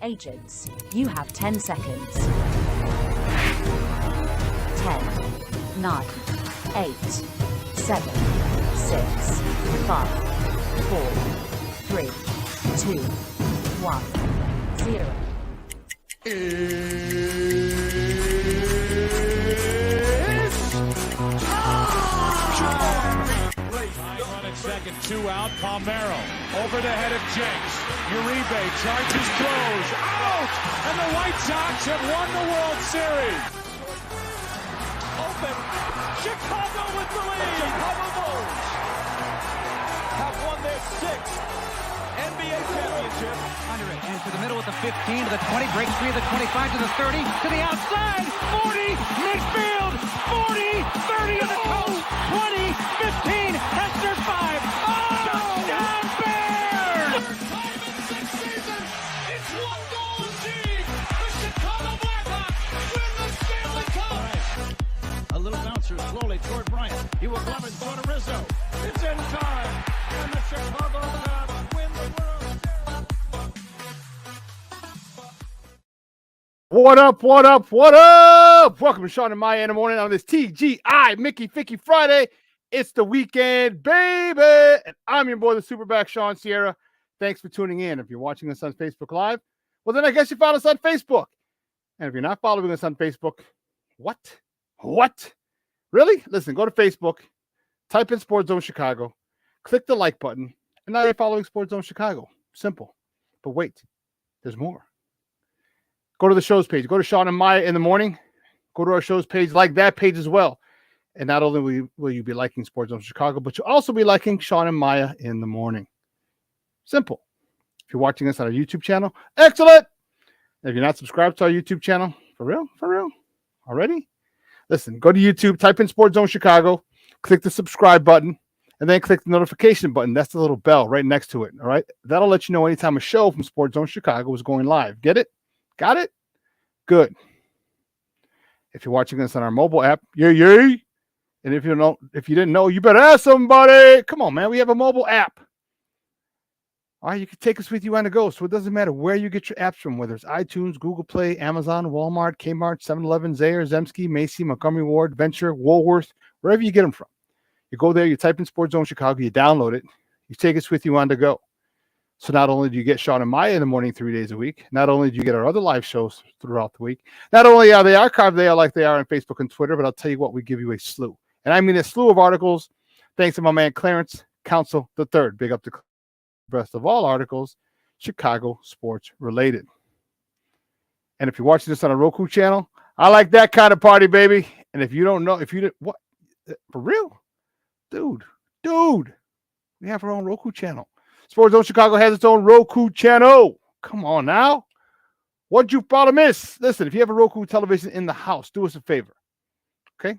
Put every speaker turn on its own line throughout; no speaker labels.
Agents, you have 10 seconds. 10, 9, 8, 7, 6, 5, 4, 3, 2, 1, 0.
Second, 2 out, Palmero over the head of Jenks. Uribe charges, throws, out! And the White Sox have won the World Series. Open, Chicago with the lead. Chicago Bulls have won their 6th NBA championship.
Under it, and to the middle with the 15, to the 20, breaks free of the 25, to the 30, to the outside, 40, midfield, 40, 30 to the coast, 20, 15, Hester 5, touchdown Bears!
Third time in 6 seasons, it's one goal achieved. The Chicago Blackhawks win the Stanley Cup.
A little bouncer slowly toward Bryant. He will glove it toward Rizzo. It's in time, and the Chicago Cubs win the World Series.
What up, what up, what up? Welcome to Shawn and Maya in the morning on this TGI Mickey Ficky Friday. It's the weekend, baby. And I'm your boy, the SuperBack, Shawn Sierra. Thanks for tuning in. If you're watching us on Facebook Live, well, then I guess you found us on Facebook. And if you're not following us on Facebook, what? Really? Listen, go to Facebook, type in Sports Zone Chicago, click the like button, and now you're following Sports Zone Chicago. Simple. But wait, there's more. Go to the shows page. Go to Shawn and Maya in the morning. Go to our shows page, like that page as well. And not only will you be liking Sports Zone Chicago, but you'll also be liking Shawn and Maya in the morning. Simple. If you're watching us on our YouTube channel, excellent. If you're not subscribed to our YouTube channel, for real, already? Listen, go to YouTube, type in Sports Zone Chicago, click the subscribe button, and then click the notification button. That's the little bell right next to it, all right? That'll let you know anytime a show from Sports Zone Chicago is going live. Get it? Got it? Good. If you're watching us on our mobile app, yay. And if you didn't know, you better ask somebody. Come on, man. We have a mobile app. All right, you can take us with you on the go. So it doesn't matter where you get your apps from, whether it's iTunes, Google Play, Amazon, Walmart, Kmart, 7-Eleven, Zayre, Zemsky, Macy, Montgomery Ward, Venture, Woolworth, wherever you get them from. You go there, you type in Sports Zone Chicago, you download it, you take us with you on the go. So not only do you get Shawn and Maya in the morning 3 days a week, not only do you get our other live shows throughout the week, not only are they archived there like they are on Facebook and Twitter, but I'll tell you what, we give you a slew. And I mean a slew of articles, thanks to my man Clarence Council III. Big up to the rest of all articles, Chicago sports related. And if you're watching this on a Roku channel, I like that kind of party, baby. And if you don't know, what? For real? Dude, we have our own Roku channel. Sports Zone Chicago has its own Roku channel. Come on now. What'd you follow miss? Listen, if you have a Roku television in the house, do us a favor. Okay?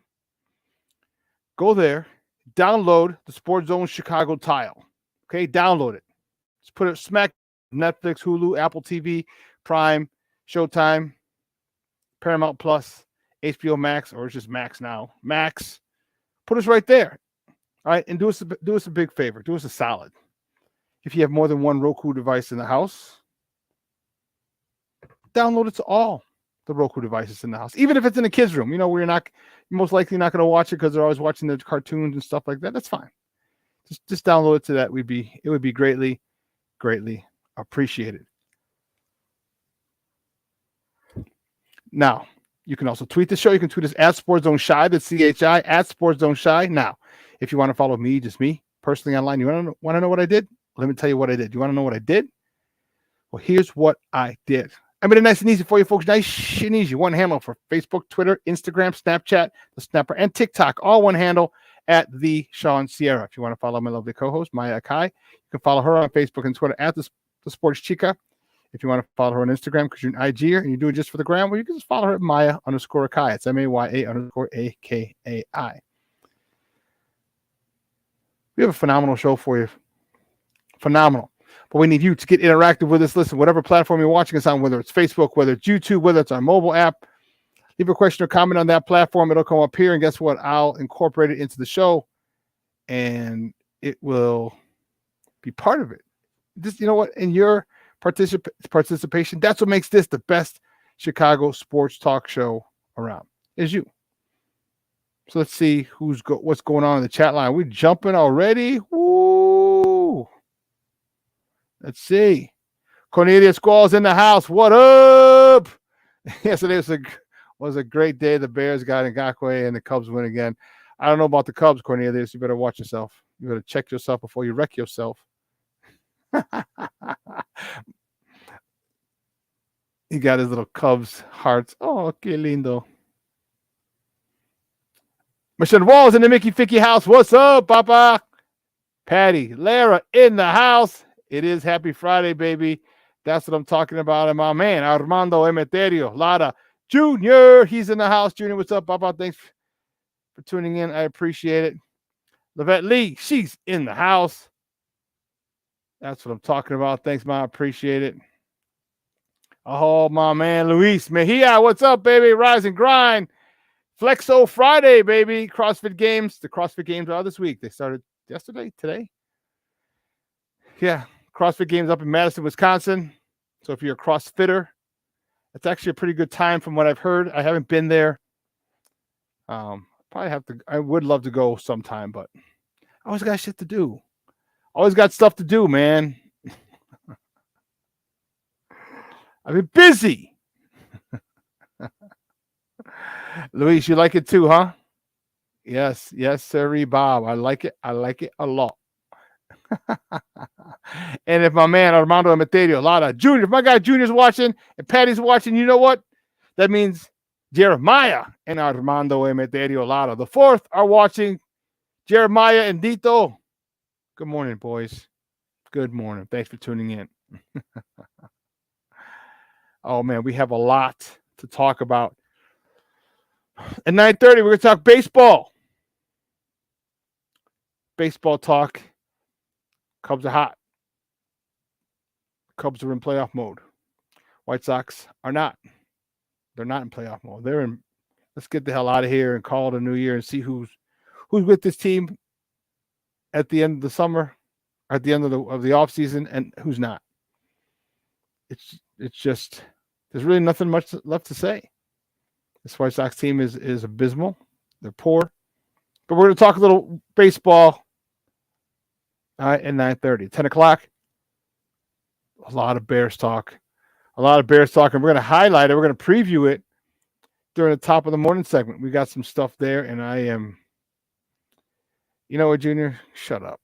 Go there, download the Sports Zone Chicago tile. Okay? Download it. Just put it smack Netflix, Hulu, Apple TV, Prime, Showtime, Paramount Plus, HBO Max, or it's just Max now. Max. Put us right there. All right? And do us a big favor. Do us a solid. If you have more than one Roku device in the house, download it to all the Roku devices in the house. Even if it's in the kids' room, where you're most likely not going to watch it because they're always watching the cartoons and stuff like that. That's fine. Just download it to that. It would be greatly, greatly appreciated. Now, you can also tweet the show. You can tweet us at Sports Zone Shy. That's CHI at Sports Zone Shy. Now, if you want to follow me, just me personally online, you want to know what I did? Let me tell you what I did. You want to know what I did? Well, here's what I did. I made it nice and easy for you folks. Nice and easy. One handle for Facebook, Twitter, Instagram, Snapchat, the Snapper, and TikTok. All one handle at the Shawn Sierra. If you want to follow my lovely co-host, Maya Akai, you can follow her on Facebook and Twitter at the Sports Chica. If you want to follow her on Instagram because you're an IGer and you do it just for the gram, well, you can just follow her at Maya_Akai. It's MAYA_AKAI. We have a phenomenal show for you. Phenomenal. But we need you to get interactive with us. Listen, whatever platform you're watching us on, whether it's Facebook, whether it's YouTube, whether it's our mobile app, leave a question or comment on that platform. It'll come up here. And guess what? I'll incorporate it into the show and it will be part of it. Just, you know what? In your participation. That's what makes this the best Chicago sports talk show around, is you. So let's see what's going on in the chat line. We're jumping already. Woo! Let's see. Cornelius Squall's in the house. What up? Yesterday was a great day. The Bears got Ngakoue and the Cubs win again. I don't know about the Cubs, Cornelius. You better watch yourself. You better check yourself before you wreck yourself. He got his little Cubs hearts. Oh, que lindo. Michelle Walls in the Mickey Ficky house. What's up, Papa? Patty, Lara in the house. It is Happy Friday, baby. That's what I'm talking about. And my man, Armando Emeterio, Lara Jr. He's in the house. Junior, what's up, Papa? Thanks for tuning in. I appreciate it. Lavette Lee, she's in the house. That's what I'm talking about. Thanks, man. I appreciate it. Oh, my man, Luis Mejia. What's up, baby? Rise and grind. Flexo Friday, baby. CrossFit Games. The CrossFit Games are this week. They started yesterday, today. Yeah, CrossFit Games up in Madison, Wisconsin. So if you're a CrossFitter, it's actually a pretty good time from what I've heard. I haven't been there. Probably have to. I would love to go sometime, but I always got shit to do. Always got stuff to do, man. I've been busy. Luis, you like it too, huh? Yes, sirree, Bob. I like it. I like it a lot. And if my man Armando Emeterio, Lara Jr., if my guy Junior's watching and Patty's watching, you know what? That means Jeremiah and Armando Emeterio, Lara the fourth are watching. Jeremiah and Dito. Good morning, boys. Good morning. Thanks for tuning in. Oh, man, we have a lot to talk about. At 9:30, we're going to talk baseball. Baseball talk. Cubs are hot. Cubs are in playoff mode. White Sox are not. They're not in playoff mode. They're in, let's get the hell out of here and call it a new year and see who's with this team at the end of the summer, or at the end of the offseason, and who's not. It's just, there's really nothing much left to say. This White Sox team is abysmal. They're poor. But we're going to talk a little baseball at 9:30. 10 o'clock, a lot of Bears talk. And we're going to highlight it. We're going to preview it during the top of the morning segment. We got some stuff there, and I am, you know what, Junior? Shut up.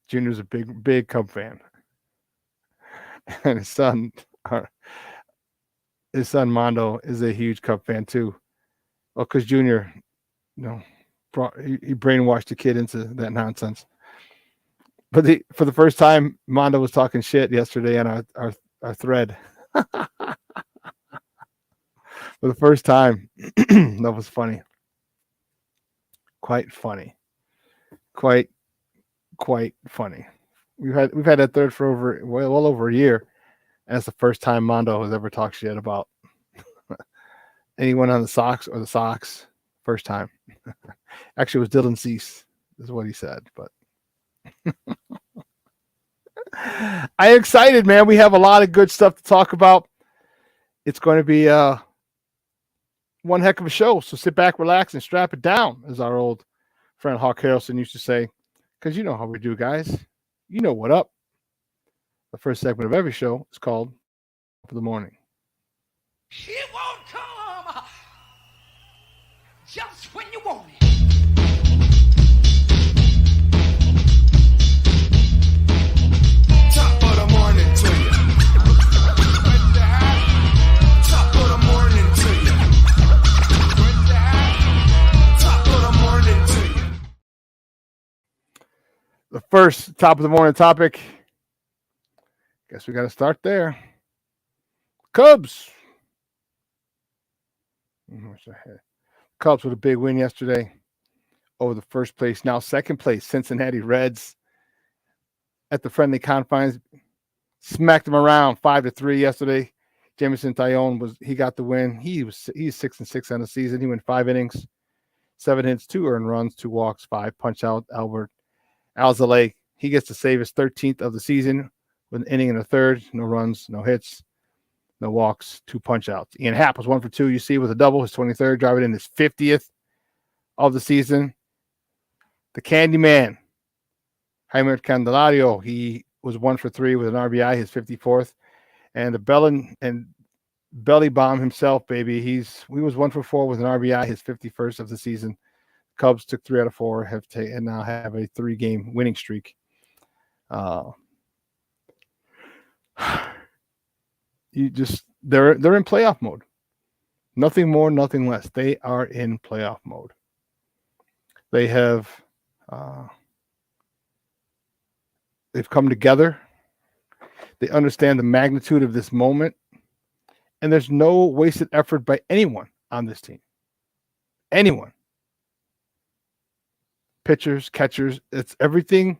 Junior's a big Cub fan. And his son Mondo is a huge Cub fan too. Well, because Junior, he brainwashed the kid into that nonsense. But for the first time, Mondo was talking shit yesterday on our thread. For the first time, that was funny. Quite funny. Quite funny. We've had that thread for well over a year, and it's the first time Mondo has ever talked shit about anyone on the Sox or the Sox. First time. Actually, it was Dylan Cease, is what he said. But I'm excited, man. We have a lot of good stuff to talk about. It's going to be one heck of a show. So sit back, relax, and strap it down, as our old friend Hawk Harrelson used to say. Because you know how we do, guys. You know what up. The first segment of every show is called Top of the Morning.
It won't come just when you want it.
Top of the morning to you. What's the hat? Top of the morning to you. What's the hat? Top of the morning to you.
The first top of the morning topic. Guess we got to start there. Cubs. Cubs with a big win yesterday over the first place, now second place Cincinnati Reds at the friendly confines. Smacked them around 5-3 yesterday. Jameson Taillon got the win. He's 6-6 on the season. He went 5 innings, 7 hits, 2 earned runs, 2 walks, 5 punch out. Albert Alzolay, he gets to save his 13th of the season with an inning and a third. No runs, no hits, no walks, 2 punch outs. Ian Happ was 1 for 2, you see, with a double, his 23rd, driving in his 50th of the season. The Candyman, Jaime Candelario, he was 1 for 3 with an RBI, his 54th. And the belly bomb himself, baby. He was 1 for 4 with an RBI, his 51st of the season. Cubs took 3 out of 4, and now have a 3-game winning streak. They're in playoff mode. Nothing more, nothing less. They are in playoff mode. They have they've come together. They understand the magnitude of this moment, and there's no wasted effort by anyone on this team. Anyone. Pitchers, catchers, it's everything.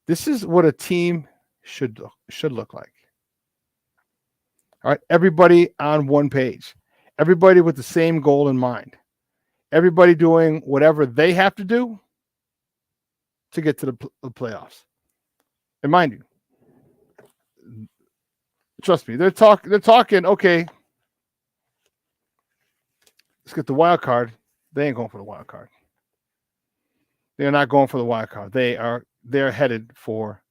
This is what a team should look like. All right, everybody on one page. Everybody with the same goal in mind. Everybody doing whatever they have to do to get to the playoffs. And mind you, trust me, they're talking, okay, let's get the wild card. They ain't going for the wild card. They're not going for the wild card. They're headed for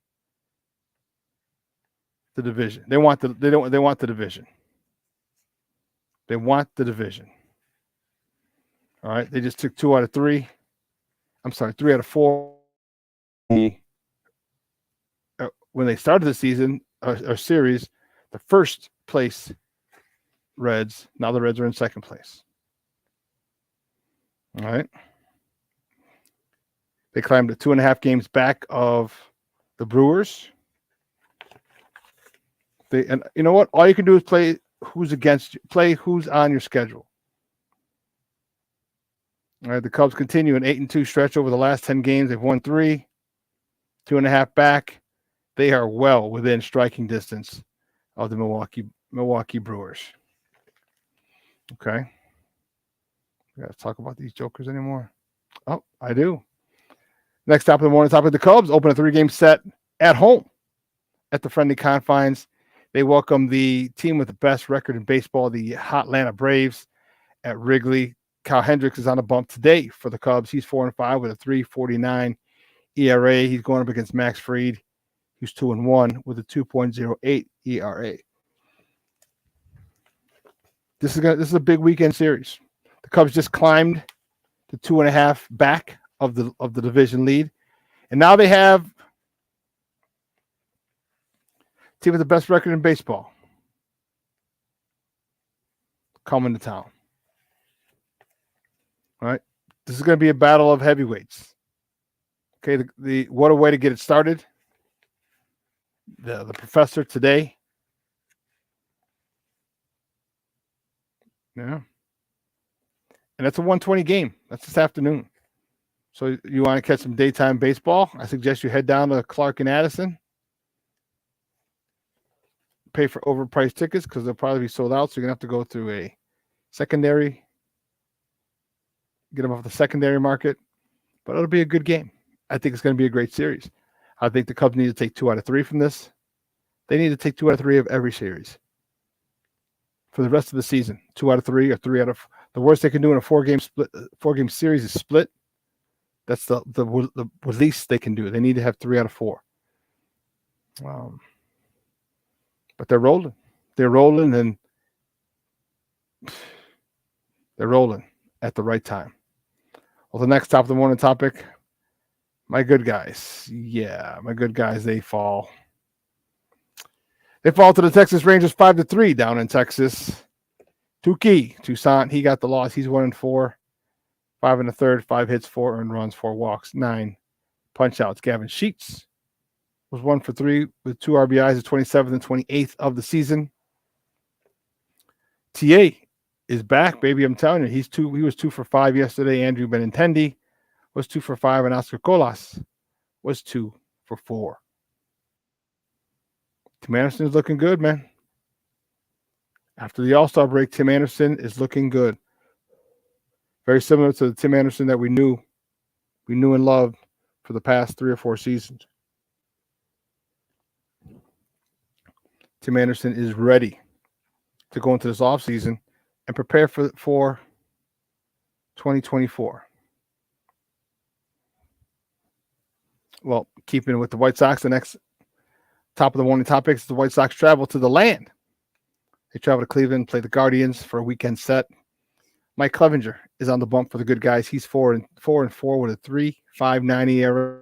the division. They want the division. They want the division. All right. They just took 2 out of 3. I'm sorry, 3 out of 4. When they started the season or series, the first place Reds. Now the Reds are in second place. All right. They climbed to 2.5 games back of the Brewers. And you know what? All you can do is play who's against you. Play who's on your schedule. All right. The Cubs continue an 8-2 stretch over the last 10 games. They've won 3, 2.5 back. They are well within striking distance of the Milwaukee Brewers. Okay. We got to talk about these jokers anymore. Oh, I do. Next top of the morning, top of the Cubs open a 3-game set at home at the friendly confines. They welcome the team with the best record in baseball, the Atlanta Braves, at Wrigley. Kyle Hendricks is on a bump today for the Cubs. He's 4-5 with a 3.49 ERA. He's going up against Max Fried, who's 2-1 with a 2.08 ERA. This is a big weekend series. The Cubs just climbed to 2.5 back of the division lead, and now they have team with the best record in baseball coming to town. All right, this is going to be a battle of heavyweights. Okay, the what a way to get it started. The professor today. Yeah, and that's a 1:20 game. That's this afternoon. So you want to catch some daytime baseball? I suggest you head down to Clark and Addison. Pay for overpriced tickets because they'll probably be sold out. So you're going to have to go through a secondary, get them off the secondary market. But it'll be a good game. I think it's going to be a great series. I think the Cubs need to take 2 out of 3 from this. They need to take 2 out of 3 of every series for the rest of the season. 2 out of 3 or 3 out of the worst they can do in a 4-game series is split. That's the least they can do. They need to have 3 out of 4. But they're rolling. They're rolling, and they're rolling at the right time. Well, the next top of the morning topic, my good guys. Yeah, my good guys, they fall. They fall to the Texas Rangers 5-3 down in Texas. Toussaint, he got the loss. He's 1-4. 5 1/3, 5 hits, 4 earned runs, 4 walks, 9 punch outs. Gavin Sheets was 1 for 3 with 2 RBIs, the 27th and 28th of the season. TA is back, baby. I'm telling you, he was 2 for 5 yesterday. Andrew Benintendi was 2 for 5, and Oscar Colas was 2 for 4. Tim Anderson is looking good, man. After the All-Star break, Tim Anderson is looking good. Very similar to the Tim Anderson that we knew and loved for the past 3 or 4 seasons. Tim Anderson is ready to go into this offseason and prepare for 2024. Well, keeping with the White Sox, the next top of the morning topics, the White Sox travel to the land. They travel to Cleveland, play the Guardians for a weekend set. Mike Clevenger is on the bump for the good guys. He's 4-4 with a 3.59 ERA.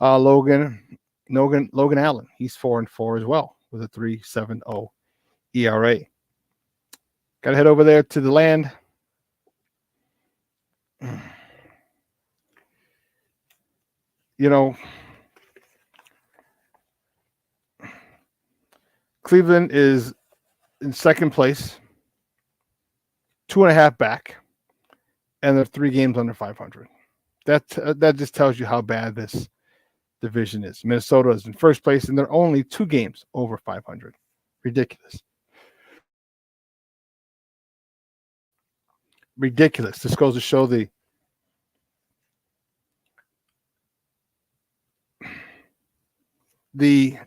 Logan Allen, he's 4-4 as well with a 3.70 ERA. Got to head over there to the land. Cleveland is in second place, 2.5 back, and they're 3 games under 500. That just tells you how bad this division is. Minnesota is in first place, and they're only 2 games over 500. Ridiculous. This goes to show the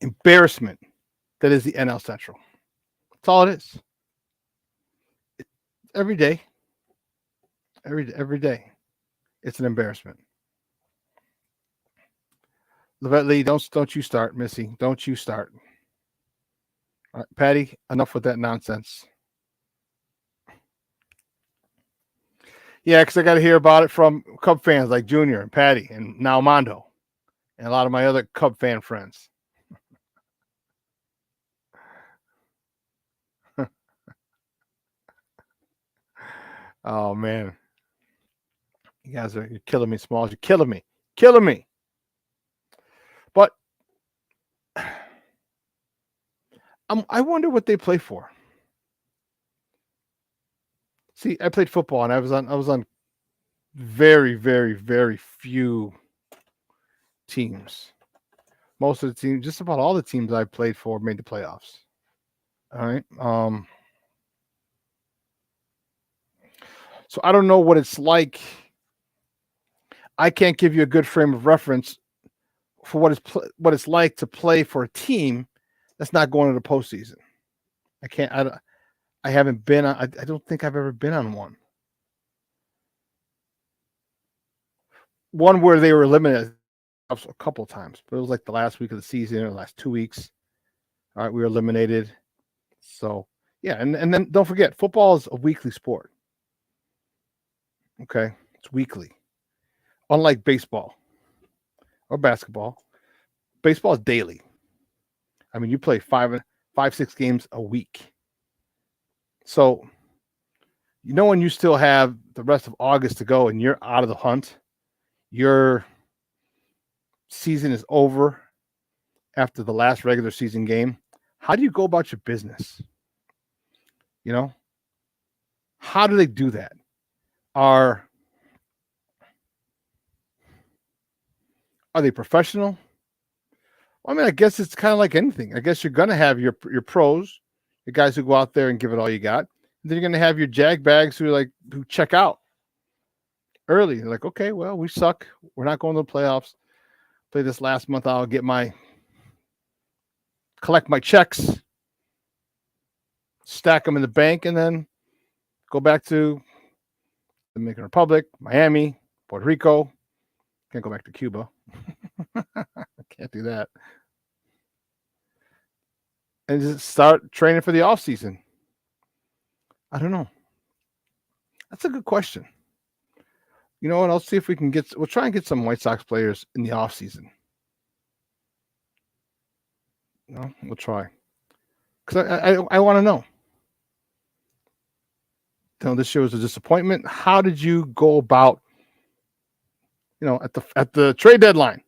embarrassment that is the NL Central. That's all it is. Every day, it's an embarrassment. Levette Lee, don't you start, Missy. Don't you start. All right, Patty, enough with that nonsense. Yeah, because I got to hear about it from Cub fans like Junior and Patty and now Mondo and a lot of my other Cub fan friends. Oh, man. You guys you're killing me, Smalls. You're killing me. Killing me. But I wonder what they play for. See, I played football and I was on very, very, very few teams. Most of the teams, just about all the teams I played for made the playoffs. All right. So I don't know what it's like. I can't give you a good frame of reference for what it's like to play for a team that's not going to the postseason. I can't. I haven't been on. I don't think I've ever been on one. One where they were eliminated a couple of times, but it was like the last week of the season or the last 2 weeks. All right, we were eliminated. So yeah, and then don't forget, football is a weekly sport. Okay, it's weekly. Unlike baseball or basketball, baseball is daily. I mean, you play 5, 6 games a week. So, when you still have the rest of August to go and you're out of the hunt, your season is over after the last regular season game, how do you go about your business? How do they do that? Are they professional? I mean, I guess it's kind of like anything. I guess you're going to have your pros, the guys who go out there and give it all you got. And then you're going to have your jagbags who check out early. They're like, okay, well, we suck. We're not going to the playoffs. Play this last month. I'll collect my checks, stack them in the bank, and then go back to the Dominican Republic, Miami, Puerto Rico. Can't go back to Cuba. I can't do that. And just start training for the off season. I don't know. That's a good question. You know what? I'll see if we'll try and get some White Sox players in the off season. We'll try. Because I want to know. This show is a disappointment. How did you go about, at the trade deadline?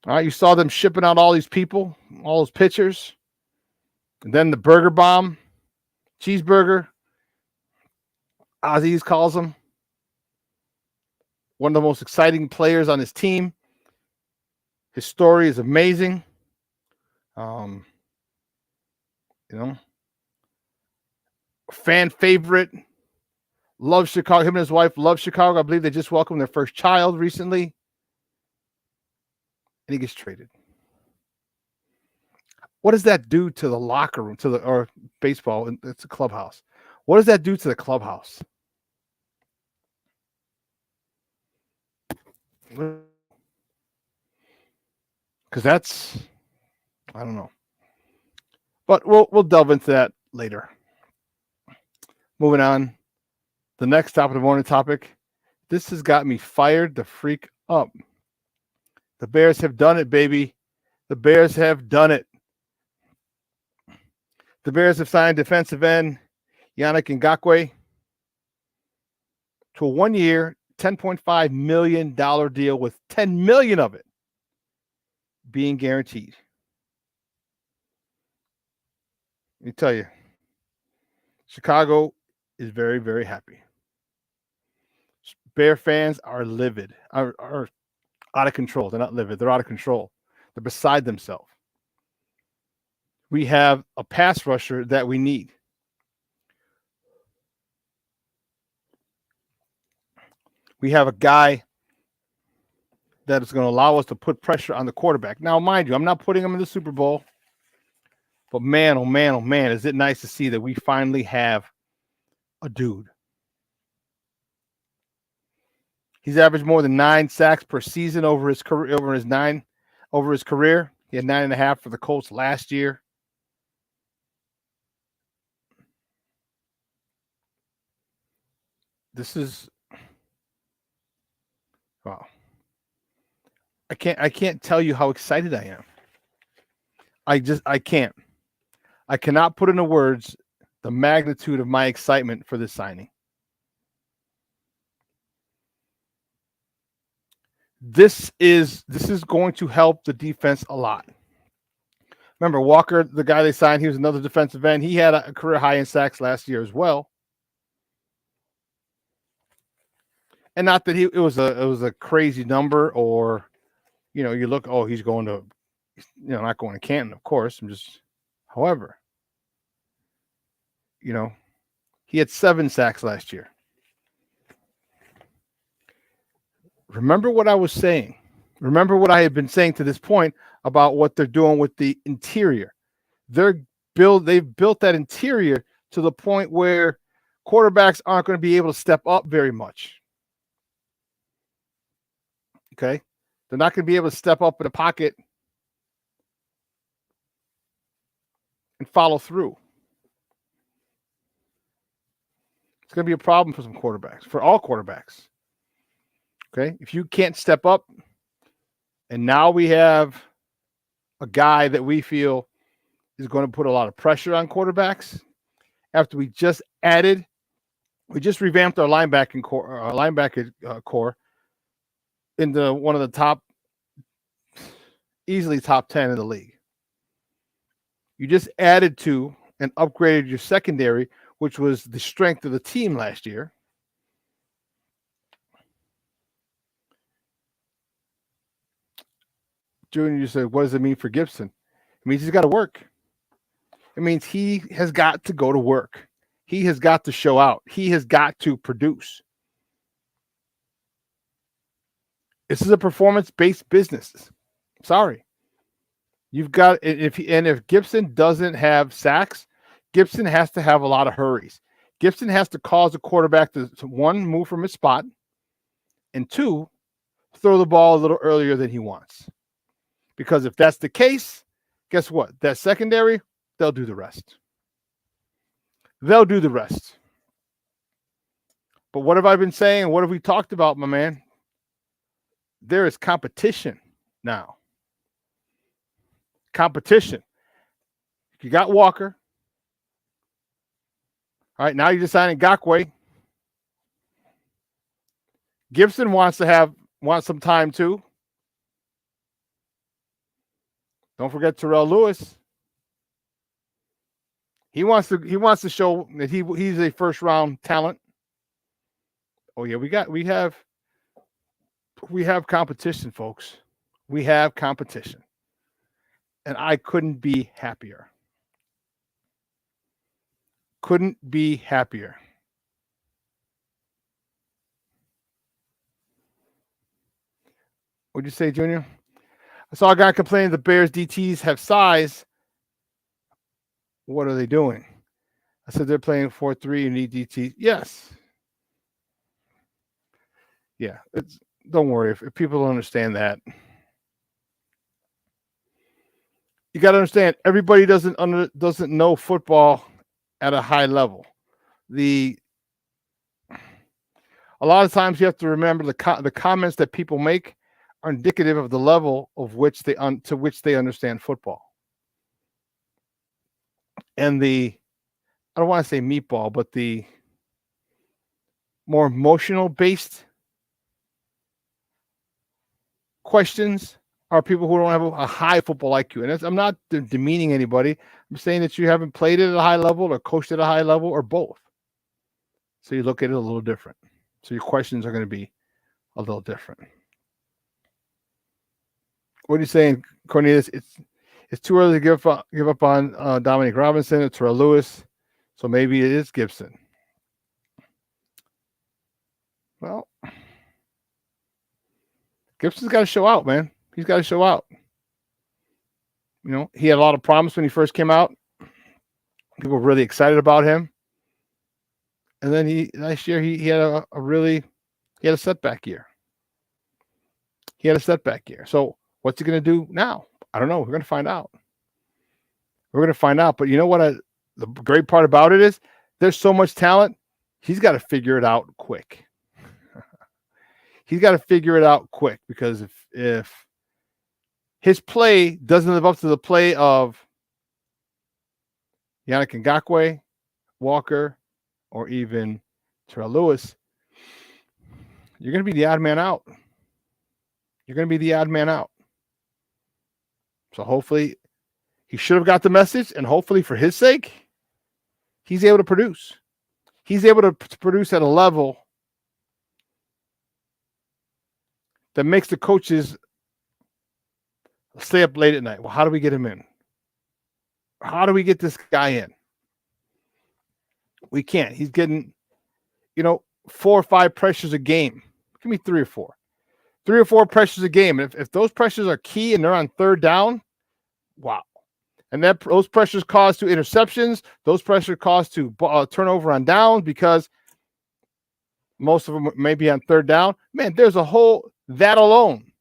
All right, you saw them shipping out all these people, all those pitchers, and then the burger bomb, cheeseburger, Aziz calls him, one of the most exciting players on his team. His story is amazing. Fan favorite, Loves Chicago. Him and his wife love Chicago. I believe they just welcomed their first child recently. And he gets traded. What does that do to the locker room, or baseball? It's a clubhouse. What does that do to the clubhouse? Because that's, I don't know. But we'll delve into that later. Moving on. The next top of the morning topic. This has got me fired the freak up. The Bears have done it, baby. The Bears have done it. The Bears have signed defensive end Yannick Ngakoue to a 1-year, $10.5 million deal with $10 million of it being guaranteed. Let me tell you, Chicago is very, very happy. Bear fans are livid, are out of control. They're not livid. They're out of control. They're beside themselves. We have a pass rusher that we need. We have a guy that is going to allow us to put pressure on the quarterback. Now, mind you, I'm not putting him in the Super Bowl, but man, oh man, oh man, is it nice to see that we finally have a dude. He's averaged more than 9 sacks per season over his career. He had 9.5 for the Colts last year. This is wow. I can't tell you how excited I am. I can't. I cannot put into words the magnitude of my excitement for this signing. This is going to help the defense a lot. Remember, Walker, the guy they signed, he was another defensive end. He had a career high in sacks last year as well. And not that it was a crazy number, or you look, oh, he's going to, not going to Canton, of course. However, he had 7 sacks last year. Remember what I was saying. Remember what I had been saying to this point about what they're doing with the interior. They've built that interior to the point where quarterbacks aren't going to be able to step up very much. Okay? They're not going to be able to step up in the pocket and follow through. It's going to be a problem for some quarterbacks, for all quarterbacks. Okay? If you can't step up, and now we have a guy that we feel is going to put a lot of pressure on quarterbacks after we just revamped our linebacker core into one of the top, easily top 10 in the league. You just added to and upgraded your secondary, which was the strength of the team last year. Junior, you said, what does it mean for Gibson? It means he's got to work. It means he has got to go to work. He has got to show out. He has got to produce. This is a performance-based business. Sorry. You've got, if Gibson doesn't have sacks, Gibson has to have a lot of hurries. Gibson has to cause a quarterback to one, move from his spot, and two, throw the ball a little earlier than he wants. Because if that's the case, guess what? That secondary, they'll do the rest. They'll do the rest. But what have I been saying? What have we talked about, my man? There is competition now. Competition. You got Walker. All right, now you're just signing Ngakoue. Gibson wants some time too. Don't forget Terrell Lewis. He wants to show that he's a first round talent. Oh yeah, we have competition, folks. We have competition. And I couldn't be happier. Couldn't be happier. What'd you say, Junior? I saw a guy complaining the Bears DTs have size. What are they doing? I said they're playing 4-3 and need DT. Yes. Yeah. Don't worry if people don't understand that. You got to understand everybody doesn't know football at a high level. A lot of times you have to remember the comments that people make are indicative of the level of which to which they understand football. And I don't want to say meatball, but the more emotional based questions are people who don't have a high football IQ. And I'm not demeaning anybody. I'm saying that you haven't played it at a high level or coached at a high level or both. So you look at it a little different. So your questions are going to be a little different. What are you saying, Cornelius? It's too early to give up on Dominic Robinson or Terrell Lewis. So maybe it is Gibson. Well, Gibson's got to show out, man. He's got to show out. You know, he had a lot of promise when he first came out. People were really excited about him. And then last year he had a setback year. He had a setback year. So what's he going to do now? I don't know. We're going to find out. But you know what? The great part about it is there's so much talent. He's got to figure it out quick. He's got to figure it out quick because if his play doesn't live up to the play of Yannick Ngakoue, Walker, or even Terrell Lewis, you're going to be the odd man out. So hopefully he should have got the message, and hopefully for his sake, he's able to produce. He's able to produce at a level that makes the coaches stay up late at night. Well, how do we get him in? How do we get this guy in? We can't. He's getting, 4 or 5 pressures a game. Give me 3 or 4. 3 or 4 pressures a game. And if those pressures are key and they're on third down, wow. And those pressures cause to interceptions. Those pressures cause to turnover on downs because most of them may be on third down. Man, there's that alone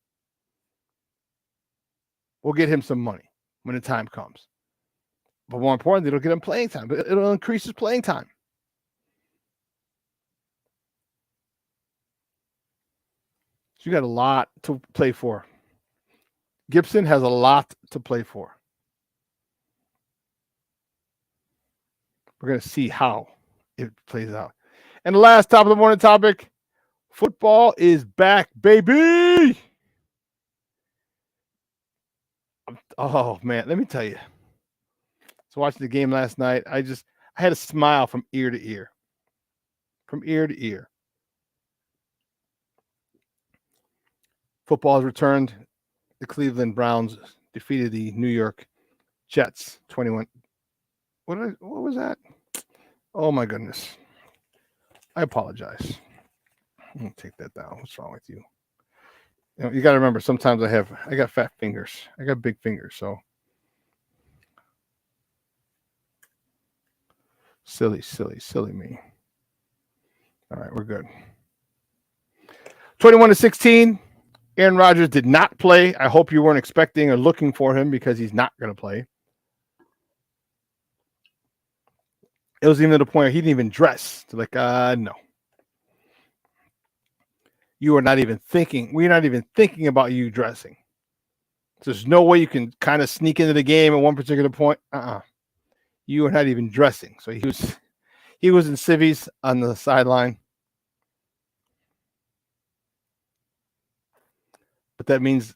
will get him some money when the time comes. But more importantly, it'll get him playing time. But it'll increase his playing time. So you got a lot to play for. Gibson has a lot to play for. We're going to see how it plays out. And the last top of the morning topic, football is back, baby. Oh, man, let me tell you. So watching the game last night, I had a smile from ear to ear. From ear to ear. Football has returned. The Cleveland Browns defeated the New York Jets 21. What was that? Oh my goodness. I apologize. I'm gonna take that down. What's wrong with you? You got to remember, sometimes I got fat fingers. I got big fingers, so silly me. All right, we're good. 21-16. Aaron Rodgers did not play. I hope you weren't expecting or looking for him because he's not going to play. It was even to the point where he didn't even dress. No. You are not even thinking. We're not even thinking about you dressing. There's no way you can kind of sneak into the game at one particular point. You are not even dressing. So he was in civvies on the sideline. But that means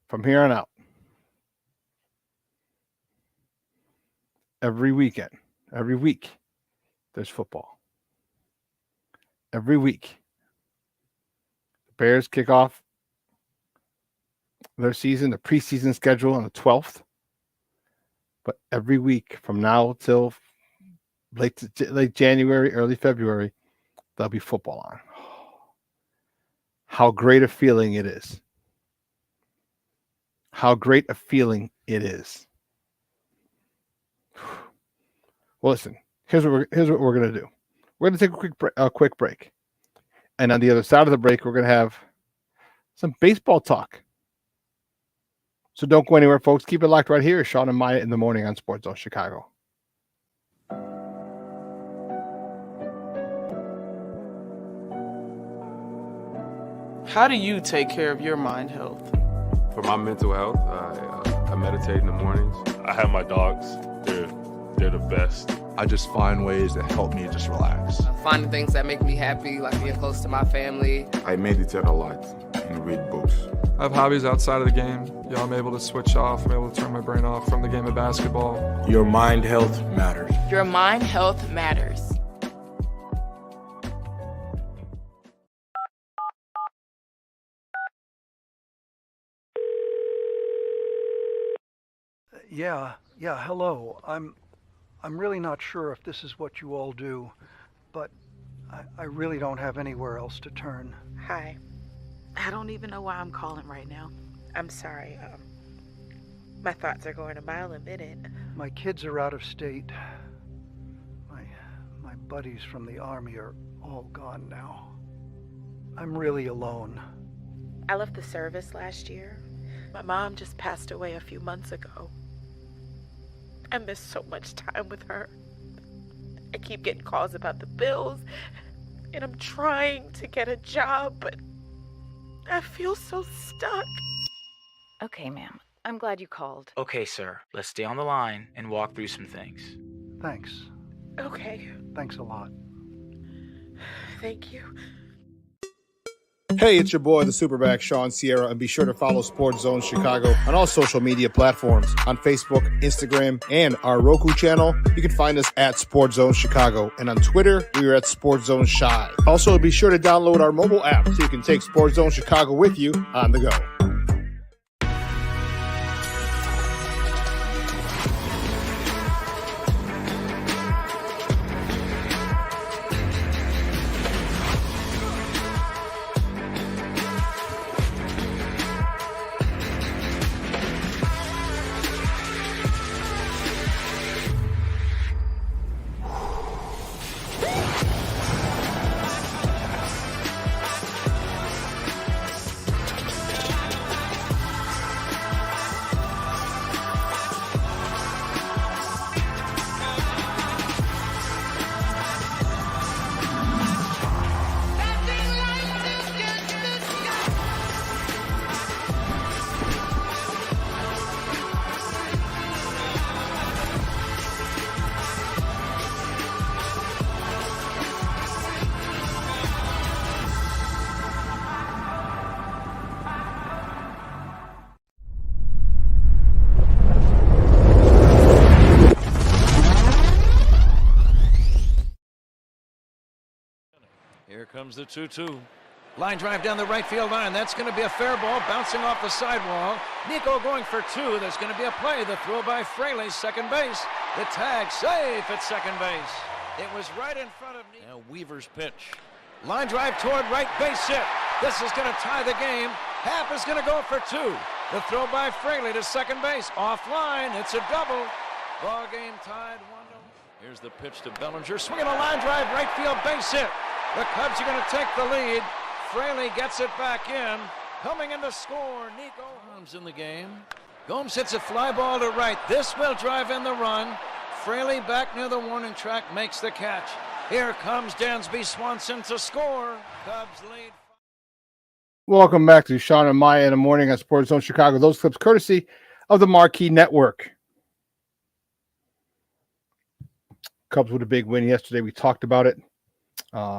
from here on out, every week, there's football. Every week. The Bears kick off their season, the preseason schedule on the 12th. But every week from now till late January, early February, there'll be football on. how great a feeling it is. How great a feeling it is. Well, listen, here's what we're going to do. We're going to take a quick break. And on the other side of the break, we're going to have some baseball talk. So don't go anywhere, folks. Keep it locked right here. Shawn and Maya in the morning on Sports Zone Chicago.
How do you take care of your mind health?
For my mental health, I meditate in the mornings.
I have my dogs. They're the best.
I just find ways that help me just relax.
Finding things that make me happy, like being close to my family.
I meditate a lot and read books.
I have hobbies outside of the game. I'm able to switch off. I'm able to turn my brain off from the game of basketball.
Your mind health matters.
Your mind health matters.
Yeah, hello. I'm really not sure if this is what you all do, but I really don't have anywhere else to turn.
Hi. I don't even know why I'm calling right now. I'm sorry. My thoughts are going a mile a minute.
My kids are out of state. My buddies from the army are all gone now. I'm really alone.
I left the service last year. My mom just passed away a few months ago. I miss so much time with her. I keep getting calls about the bills, and I'm trying to get a job, but I feel so stuck.
Okay, ma'am. I'm glad you called.
Okay, sir. Let's stay on the line and walk through some things.
Thanks.
Okay.
Thanks a lot.
Thank you.
Hey, it's your boy, the SuperBack, Shawn Sierra, and be sure to follow Sports Zone Chicago on all social media platforms, on Facebook, Instagram, and our Roku channel. You can find us at Sports Zone Chicago, and on Twitter, we are at Sports Zone Shy. Also, be sure to download our mobile app so you can take Sports Zone Chicago with you on the go.
Here comes the 2-2. Line drive down the right field line. That's going to be a fair ball bouncing off the sidewall. Nico going for two. There's going to be a play. The throw by Fraley, second base. The tag safe at second base. It was right in front of Nico. Now Weaver's pitch. Line drive toward right base hit. This is going to tie the game. Happ is going to go for two. The throw by Fraley to second base. Offline. It's a double. Ball game tied 1-1. Here's the pitch to Bellinger. Swinging a line drive, right field base hit. The Cubs are going to take the lead. Fraley gets it back in. Coming in to score, Nico Holmes in the game. Gomes hits a fly ball to right. This will drive in the run. Fraley back near the warning track makes the catch. Here comes Dansby Swanson to score. Cubs lead.
Welcome back to Shawn and Maya in the morning on Sports Zone Chicago. Those clips courtesy of the Marquee Network. Cubs with a big win yesterday. We talked about it. They're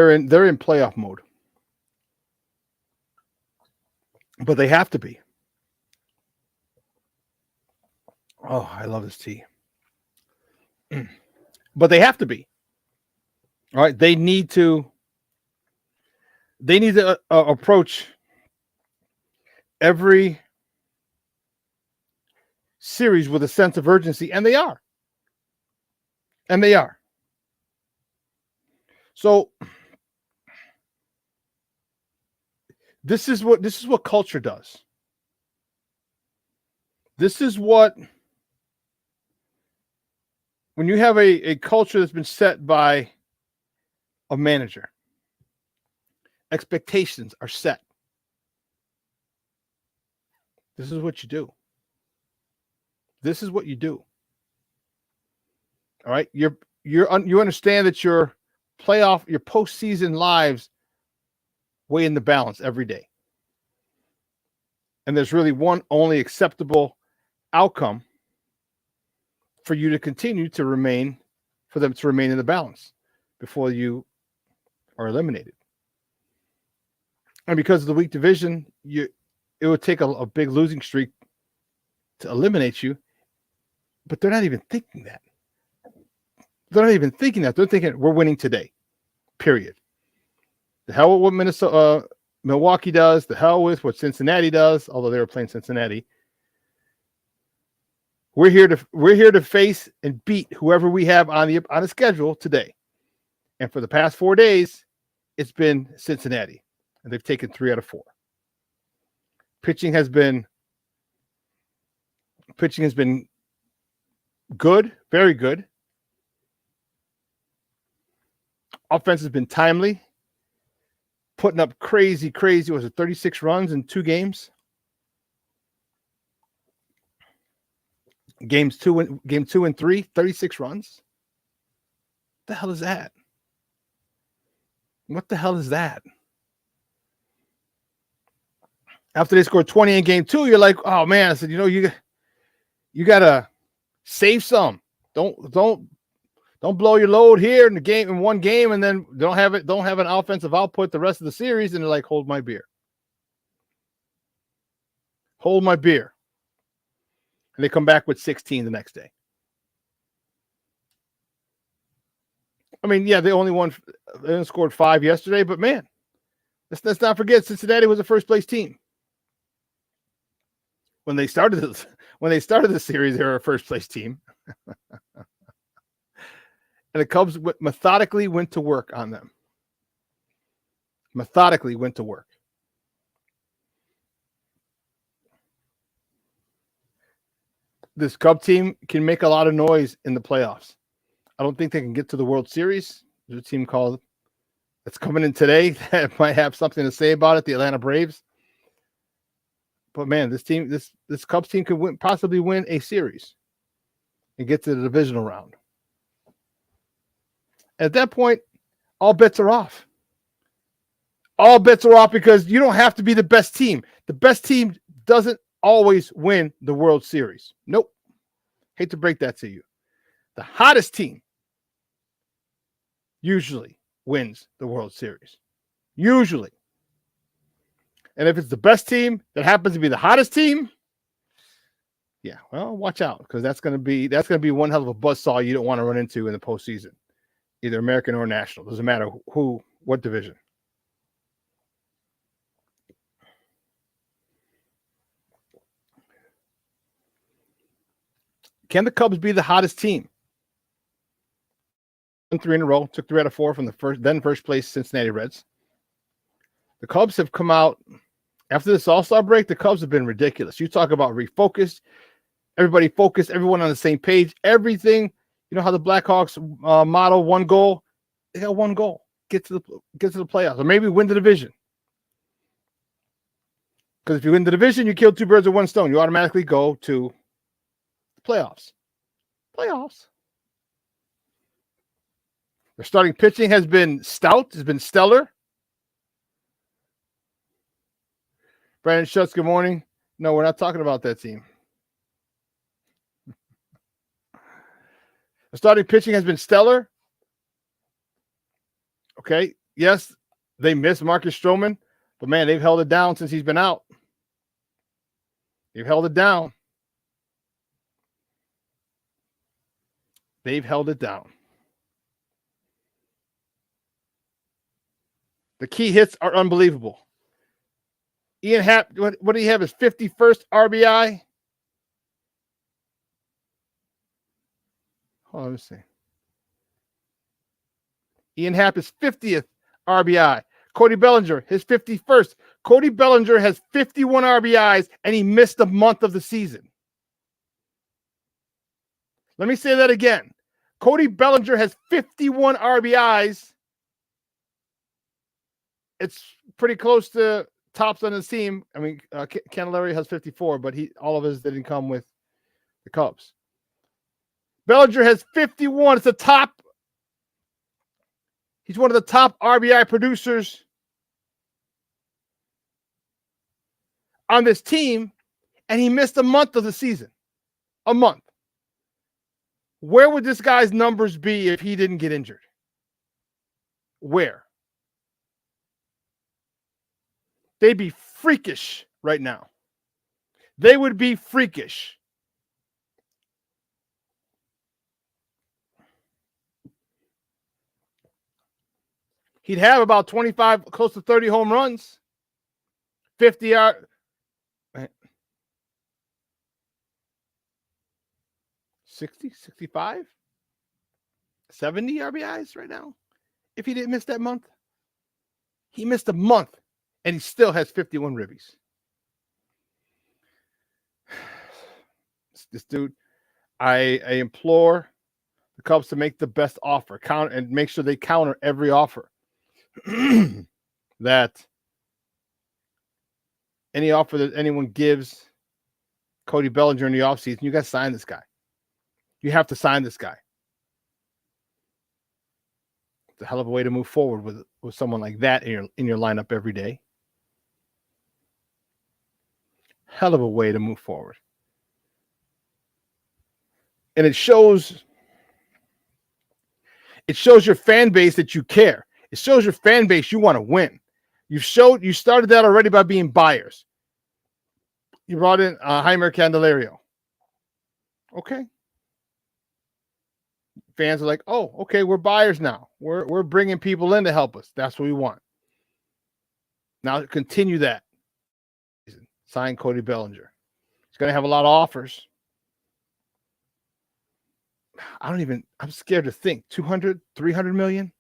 in playoff mode, but they have to be. Oh, I love this tea. But they have to be. All right, they need to approach every series with a sense of urgency, and they are. So this is what culture does. This is what, when you have a culture that's been set by a manager, expectations are set. This is what you do. This is what you do. All right, you understand that your postseason lives weigh in the balance every day, and there's really one only acceptable outcome for you to continue to remain, for them to remain in the balance before you are eliminated. And because of the weak division, it would take a big losing streak to eliminate you, but they're not even thinking that. They're not even thinking that. They're thinking we're winning today, period. The hell with what Milwaukee does, the hell with what Cincinnati does, although they were playing Cincinnati. We're here to face and beat whoever we have on the schedule today. And for the past 4 days, it's been Cincinnati, and they've taken 3 out of 4. Pitching has been good, very good. Offense has been timely, putting up crazy, was it 36 runs in 2 games? Game 2 and 3, 36 runs. What the hell is that? What the hell is that? After they scored 20 in game 2, you're like, oh man, I said, you gotta save some. Don't blow your load here in one game, and then don't have an offensive output the rest of the series, and they're like, hold my beer. Hold my beer. And they come back with 16 the next day. I mean, yeah, they only scored 5 yesterday, but man, let's not forget Cincinnati was a first place team. When they started the series, they were a first place team. And the Cubs methodically went to work on them. Methodically went to work. This Cub team can make a lot of noise in the playoffs. I don't think they can get to the World Series. There's a team that's coming in today that might have something to say about it, the Atlanta Braves. But man, this Cubs team could possibly win a series and get to the divisional round. At that point, all bets are off. All bets are off because you don't have to be the best team. The best team doesn't always win the World Series. Nope. Hate to break that to you. The hottest team usually wins the World Series. Usually. And if it's the best team that happens to be the hottest team, yeah, well, watch out, because that's going to be one hell of a buzzsaw you don't want to run into in the postseason, either American or national. Doesn't matter what division. Can the Cubs be the hottest team? 3 in a row, took 3 out of 4 from the first place Cincinnati Reds. The Cubs have come out after this All-Star break. The Cubs have been ridiculous. You talk about refocused, everybody focused, everyone on the same page, everything. You know how the Blackhawks model one goal? They got one goal: get to the playoffs, or maybe win the division. Because if you win the division, you kill 2 birds with 1 stone. You automatically go to the playoffs. Their starting pitching has been stout, has been stellar. Brandon Schutz, good morning. No, we're not talking about that team. The starting pitching has been stellar. Okay, yes, they missed Marcus Stroman, but man, they've held it down since he's been out. They've held it down. The key hits are unbelievable. Ian Happ, what do you have? His 51st RBI? Hold on, let me see. Ian Happ is 50th RBI. Cody Bellinger, his 51st. Cody Bellinger has 51 RBIs, and he missed a month of the season. Let me say that again. Cody Bellinger has 51 RBIs. It's pretty close to tops on his team. I mean, Candelario has 54, but all of his didn't come with the Cubs. Bellinger has 51. It's the top. He's one of the top RBI producers on this team, and he missed a month of the season. A month. Where would this guy's numbers be if he didn't get injured? Where? They'd be freakish right now. They would be freakish. He'd have about 25, close to 30 home runs. 50 yard. 60, 65, 70 RBIs right now. If he didn't miss that month, he missed a month and he still has 51 ribbies. This dude, I implore the Cubs to make the best offer, counter, and make sure they counter every offer. That any offer that anyone gives Cody Bellinger in the offseason, you got to sign this guy. You have to sign this guy. It's a hell of a way to move forward with someone like that in your lineup every day. Hell of a way to move forward. And it shows your fan base that you care. It shows your fan base you want to win. You started that already by being buyers. You brought in Jeimer Candelario. Okay. Fans are like, oh, okay, we're buyers now. We're bringing people in to help us. That's what we want. Now continue that. Sign Cody Bellinger. He's going to have a lot of offers. I'm scared to think. 200, 300 million?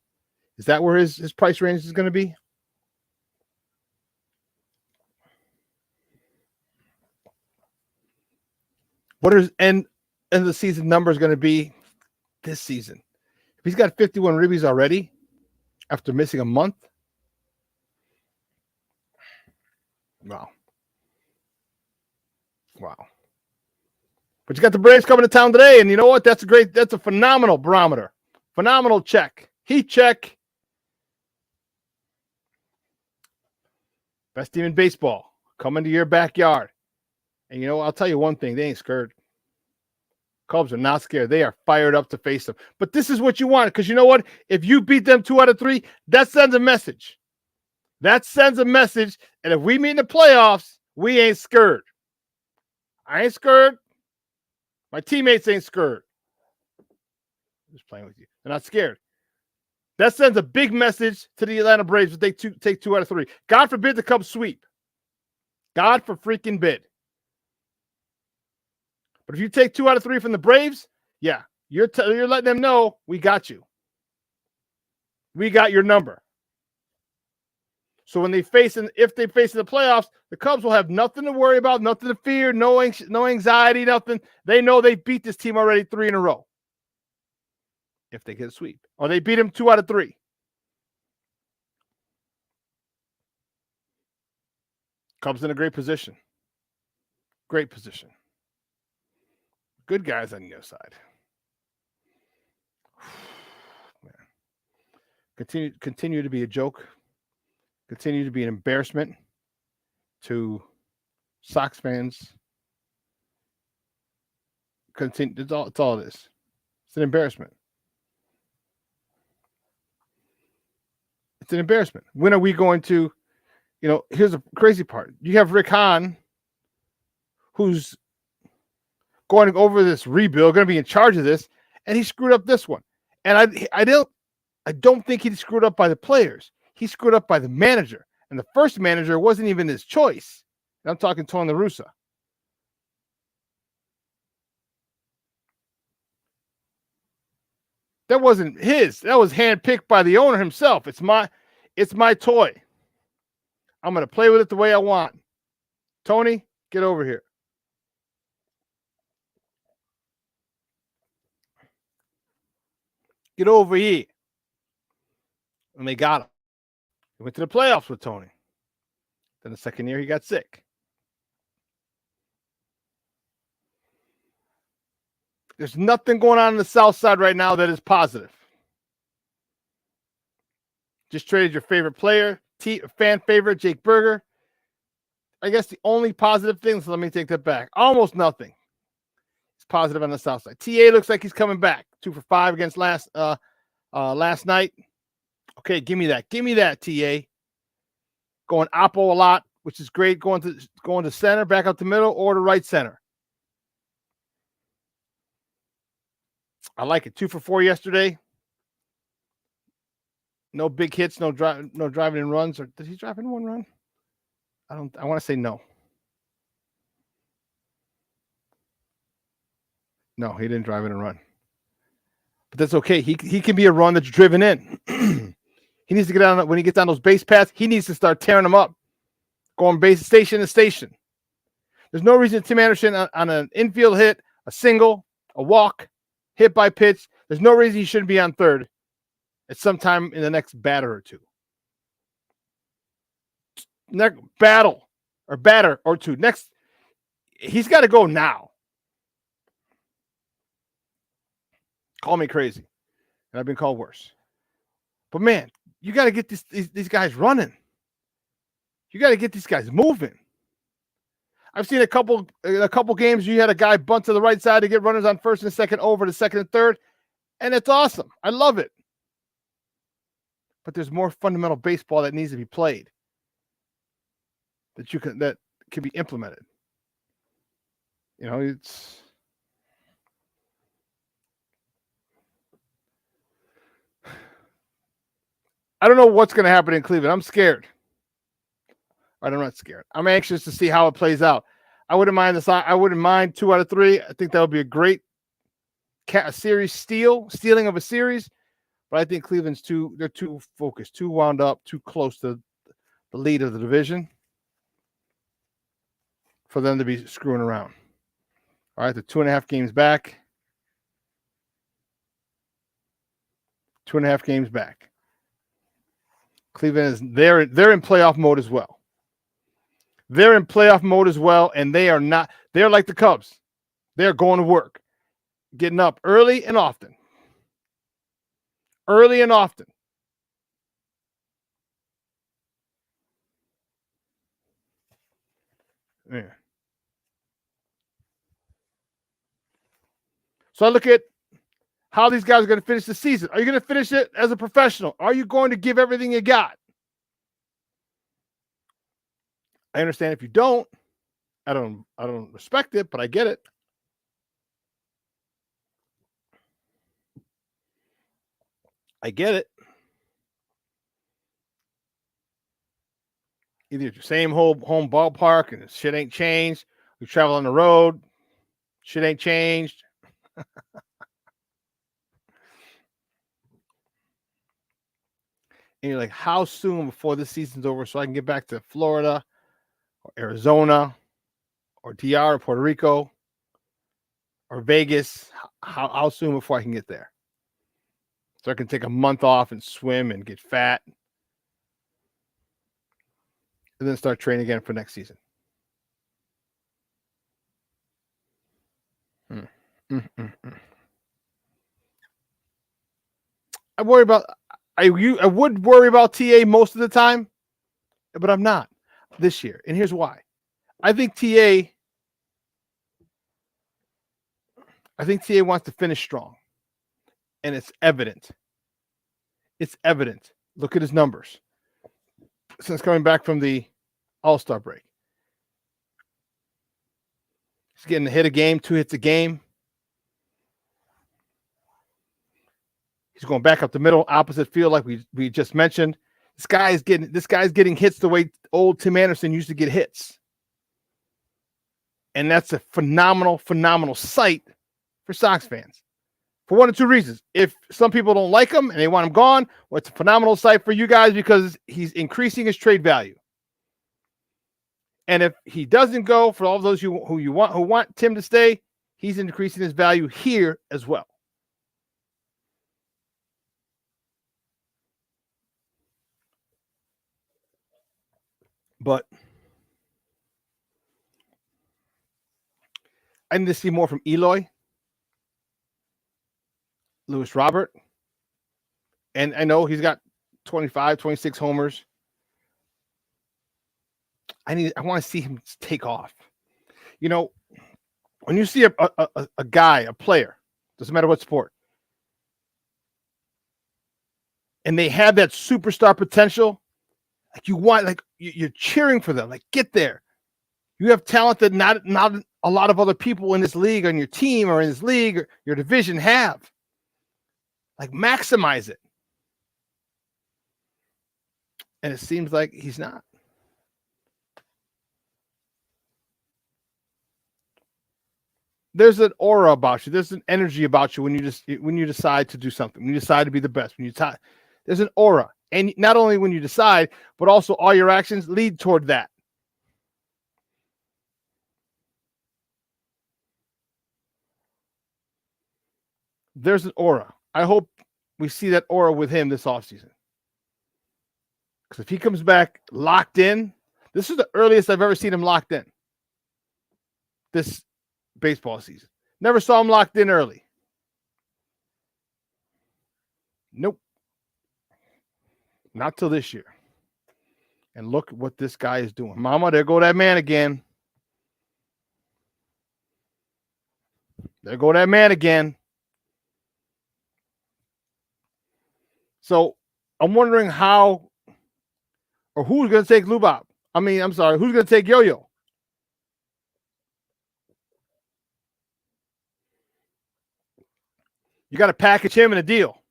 Is that where his price range is going to be? What is end of the season numbers going to be this season? If he's got 51 ribbies already after missing a month, wow. But you got the Braves coming to town today, and you know what? That's a phenomenal barometer. Phenomenal check. Heat check. Best team in baseball coming to your backyard. And you know, I'll tell you one thing, they ain't scared. Cubs are not scared. They are fired up to face them. But this is what you want, because you know what? If you beat them 2 out of 3, that sends a message. That sends a message. And if we meet in the playoffs, we ain't scared. I ain't scared. My teammates ain't scared. I'm just playing with you. They're not scared. That sends a big message to the Atlanta Braves if they take 2 out of 3. God forbid the Cubs sweep. God for freaking bid. But if you take 2 out of 3 from the Braves, yeah, you're letting them know we got you. We got your number. So when if they face in the playoffs, the Cubs will have nothing to worry about, nothing to fear, no anxiety, nothing. They know they beat this team already 3 in a row. If they get a sweep. Or they beat them 2 out of 3. Cubs in a great position. Great position. Good guys on the other side. Man. Continue to be a joke. Continue to be an embarrassment to Sox fans. It's all it is. It's an embarrassment. It's an embarrassment. When are we going to, here's the crazy part. You have Rick Hahn, who's going over this rebuild, going to be in charge of this, and he screwed up this one. And I don't think he screwed up by the players. He screwed up by the manager. And the first manager wasn't even his choice. And I'm talking Tony La Russa. That wasn't his. That was handpicked by the owner himself. It's my toy. I'm going to play with it the way I want. Tony, get over here. Get over here. And they got him. He went to the playoffs with Tony. Then the second year, he got sick. There's nothing going on the South Side right now that is positive. Just traded your favorite player, fan favorite, Jake Berger. I guess the only positive thing, so let me take that back. Almost nothing. It's positive on the South Side. TA looks like he's coming back. 2 for 5 against last night. Okay, give me that. Give me that, TA. Going oppo a lot, which is great. Going to center, back up the middle, or to right center. I like it. 2 for 4 yesterday. No big hits, no driving in runs. Or did he drive in one run? I want to say no. No, he didn't drive in a run. But that's okay. He can be a run that's driven in. He needs to get on when he gets on those base paths. He needs to start tearing them up, going base station to station. There's no reason Tim Anderson on an infield hit, a single, a walk, hit by pitch. There's no reason he shouldn't be on third at some time in the next batter or two. Next batter or two. Next, he's got to go now. Call me crazy, and I've been called worse. But man, you got to get these guys running. You got to get these guys moving. I've seen a couple games. You had a guy bunt to the right side to get runners on first and second over to second and third, and it's awesome. I love it. But there's more fundamental baseball that needs to be played. That can be implemented. You know, it's I don't know what's going to happen in Cleveland. I'm scared. I'm not scared. I'm anxious to see how it plays out. I wouldn't mind I wouldn't mind 2 out of 3. I think that would be a great series stealing of a series. But I think Cleveland's too focused, too wound up, too close to the lead of the division for them to be screwing around. All right, they're 2.5 games back. 2.5 games back. Cleveland is they're in playoff mode as well. They're in playoff mode as well, and they're like the Cubs. They're going to work, getting up early and often. Early and often. Yeah. So I look at how these guys are going to finish the season. Are you going to finish it as a professional? Are you going to give everything you got? I understand if you don't. I don't respect it, but I get it. I get it. Either it's your same home ballpark and shit ain't changed. We travel on the road. Shit ain't changed. And you're like, how soon before this season's over so I can get back to Florida or Arizona or DR or Puerto Rico or Vegas? How soon before I can get there? So I can take a month off and swim and get fat and then start training again for next season. I worry about I would worry about TA most of the time, but I'm not this year. And here's why. I think TA wants to finish strong. And it's evident. It's evident. Look at his numbers. Since coming back from the All-Star break. He's getting a hit a game, 2 hits a game. He's going back up the middle, opposite field, like we just mentioned. This guy's getting hits the way old Tim Anderson used to get hits. And that's a phenomenal, phenomenal sight for Sox fans. for one of two reasons. If some people don't like him and they want him gone, well, it's a phenomenal site for you guys because he's increasing his trade value. And if he doesn't go, for all those who want Tim to stay, he's increasing his value here as well. But I need to see more from Eloy, Lewis Robert. And I know he's got 25, 26 homers. I want to see him take off. You know, when you see a guy, a player, doesn't matter what sport, and they have that superstar potential, like you want, like you're cheering for them, like get there. You have talent that not a lot of other people in this league, on your team or in this league or your division have. Like maximize it. And it seems like he's not. There's an aura about you. There's an energy about you when you decide to do something. When you decide to be the best. There's an aura, and not only when you decide, but also all your actions lead toward that. There's an aura. I hope we see that aura with him this offseason. Because if he comes back locked in, this is the earliest I've ever seen him locked in. This baseball season. Never saw him locked in early. Nope. Not till this year. And look what this guy is doing. Mama, there go that man again. There go that man again. So I'm wondering how or who's going to take Lubab. Who's going to take Yo-Yo? You got to package him in a deal.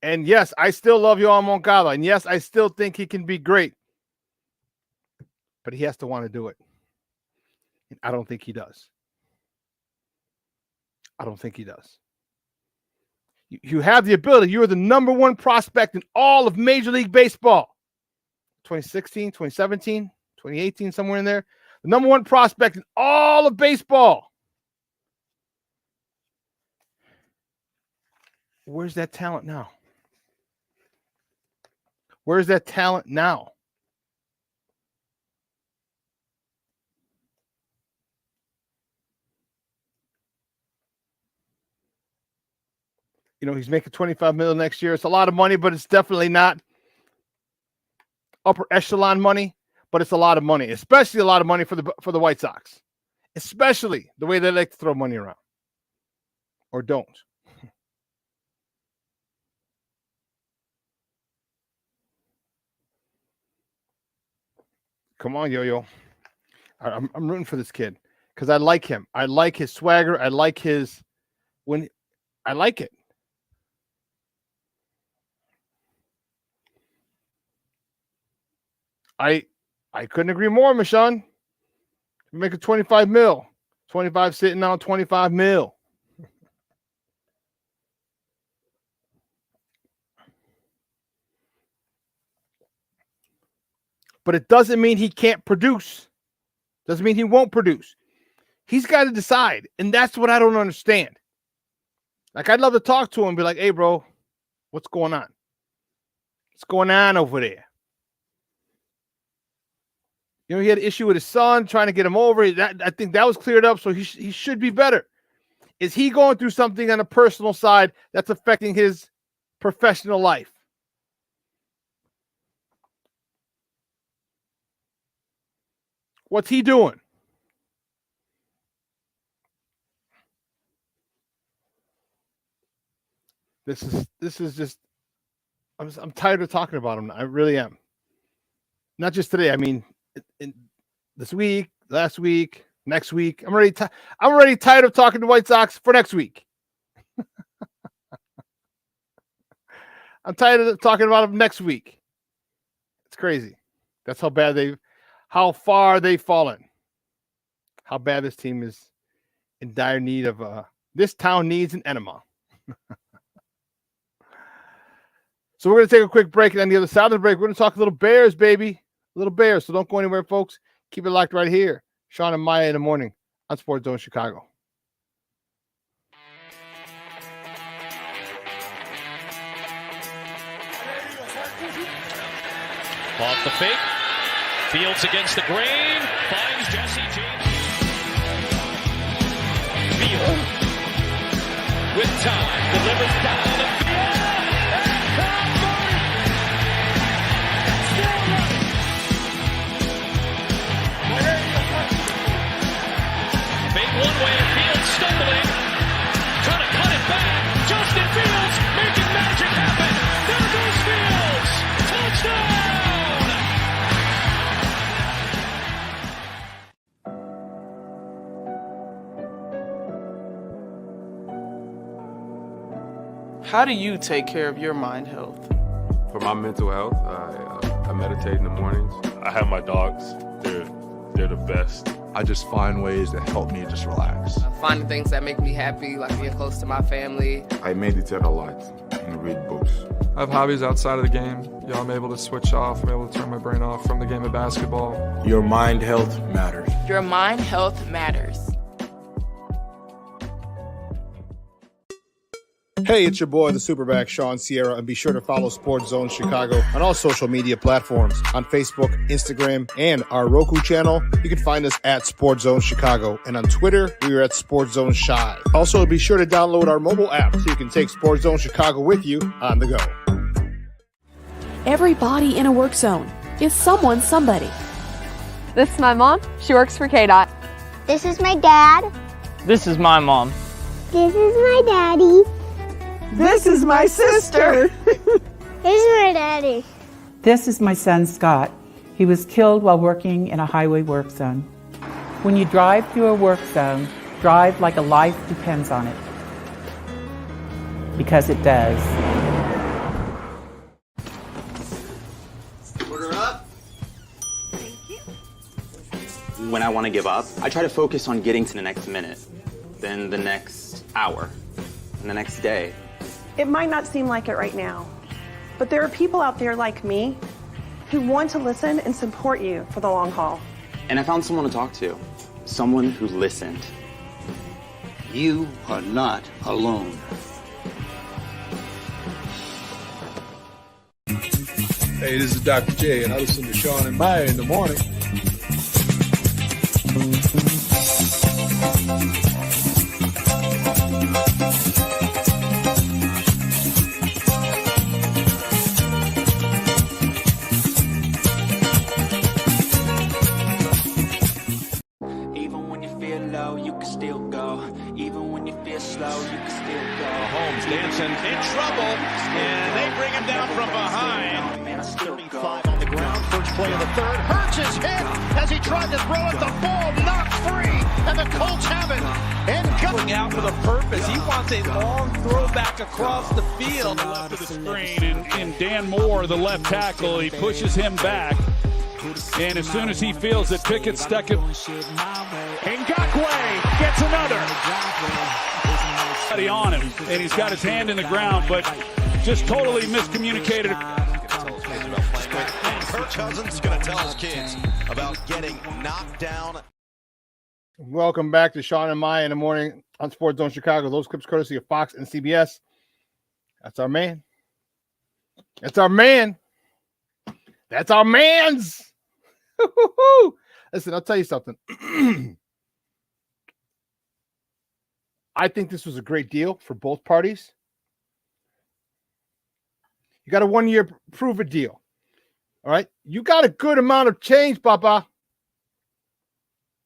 And yes, I still love Yohan Moncada. And yes, I still think he can be great. But he has to want to do it. And I don't think he does. I don't think he does. You have the ability. You are the number one prospect in all of Major League Baseball. 2016, 2017, 2018, somewhere in there. The number one prospect in all of baseball. Where's that talent now? Where's that talent now? You know, he's making $25 million next year. It's a lot of money, but it's definitely not upper echelon money, but it's a lot of money, especially a lot of money for the White Sox, especially the way they like to throw money around or don't. Come on, Yo-Yo. I'm rooting for this kid because I like him. I like his swagger. I like I like it. I couldn't agree more, Michon. We make it 25 mil. 25 sitting on 25 mil. But it doesn't mean he can't produce. Doesn't mean he won't produce. He's got to decide. And that's what I don't understand. Like, I'd love to talk to him and be like, hey, bro, what's going on? What's going on over there? You know, he had an issue with his son, trying to get him over. I think that was cleared up, so he should be better. Is he going through something on a personal side that's affecting his professional life? What's he doing? This is just, I'm tired of talking about him. I really am. Not just today. I mean, this week, last week, next week. I'm already tired of talking to White Sox for next week. I'm tired of talking about them next week. It's crazy. That's how far they've fallen. How bad this team is in dire need of. This town needs an enema. So we're going to take a quick break, and on the other side of the break, we're going to talk a little Bears, baby. A little Bears. So don't go anywhere, folks. Keep it locked right here. Shawn and Maya in the morning on Sports Zone Chicago.
Off the fake. Fields against the grain. Finds Jesse James. Field. With time. Delivers down the field. Fake one way. Fields stumbling. Trying to cut it back. Justin Fields making magic happen. There goes Fields. Touchdown.
How do you take care of your mind health?
For my mental health, I meditate in the mornings.
I have my dogs. They're the best.
I just find ways that help me just relax.
Finding things that make me happy, like being close to my family.
I meditate a lot and read books.
I have hobbies outside of the game. I'm able to switch off. I'm able to turn my brain off from the game of basketball.
Your mind health matters.
Your mind health matters.
Hey, it's your boy, the SuperBack, Shawn Sierra, and be sure to follow Sports Zone Chicago on all social media platforms, on Facebook, Instagram, and our Roku channel. You can find us at Sports Zone Chicago, and on Twitter, we are at Sports Zone Shy. Also, be sure to download our mobile app so you can take Sports Zone Chicago with you on the go.
Everybody in a work zone is someone somebody.
This is my mom. She works for KDOT.
This is my dad.
This is my mom.
This is my daddy.
This is my sister.
This is my daddy.
This is my son, Scott. He was killed while working in a highway work zone. When you drive through a work zone, drive like a life depends on it. Because it does.
Order up. Thank you. When I want to give up, I try to focus on getting to the next minute, then the next hour, and the next day.
It might not seem like it right now, but there are people out there like me who want to listen and support you for the long haul.
And I found someone to talk to, someone who listened.
You are not alone.
Hey, this is Dr. J, and I listen to Shawn and Maya in the morning.
Dancing in trouble, and they bring him down from behind. 35 on the ground, first play of the third. Hurts his hit as he tried to throw it. The ball knocked free, and the Colts have it. And going out for the purpose. He wants a long throw back across the field. Left of the screen, and Dan Moore, the left tackle, he pushes him back. And as soon as he feels that Pickett's stuck it, Ngakwe gets another. On him, and he's got his hand in the ground, but just totally miscommunicated.
Kirk Cousins is going to tell his kids about getting knocked down.
Welcome back to Shawn and Maya in the morning on Sports Zone Chicago. Those clips courtesy of Fox and CBS. That's our man. That's our man. That's our man's. Listen, I'll tell you something. I think this was a great deal for both parties. You got a 1-year prove it deal. All right. You got a good amount of change, Papa.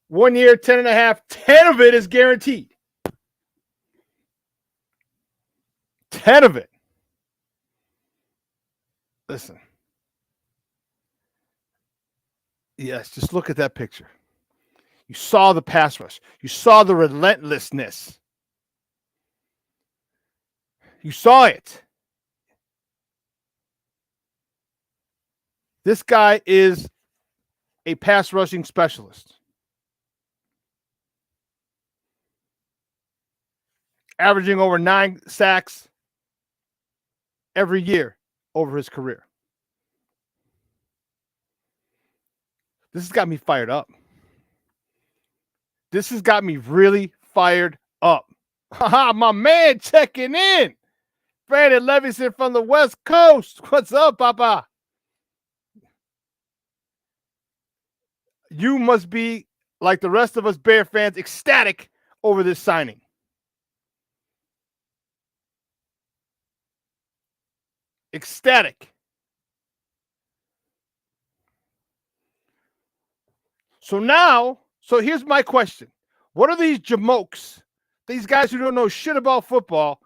1 year, 10.5, 10 of it is guaranteed. 10 of it. Listen. Yes, just look at that picture. You saw the pass rush. You saw the relentlessness. You saw it. This guy is a pass rushing specialist. averaging over 9 sacks every year over his career. This has got me fired up. This has got me really fired up. Haha, my man checking in. Brandon Levinson from the West Coast. What's up, Papa? You must be, like the rest of us Bear fans, ecstatic over this signing. Ecstatic. So here's my question. What are these jamokes, these guys who don't know shit about football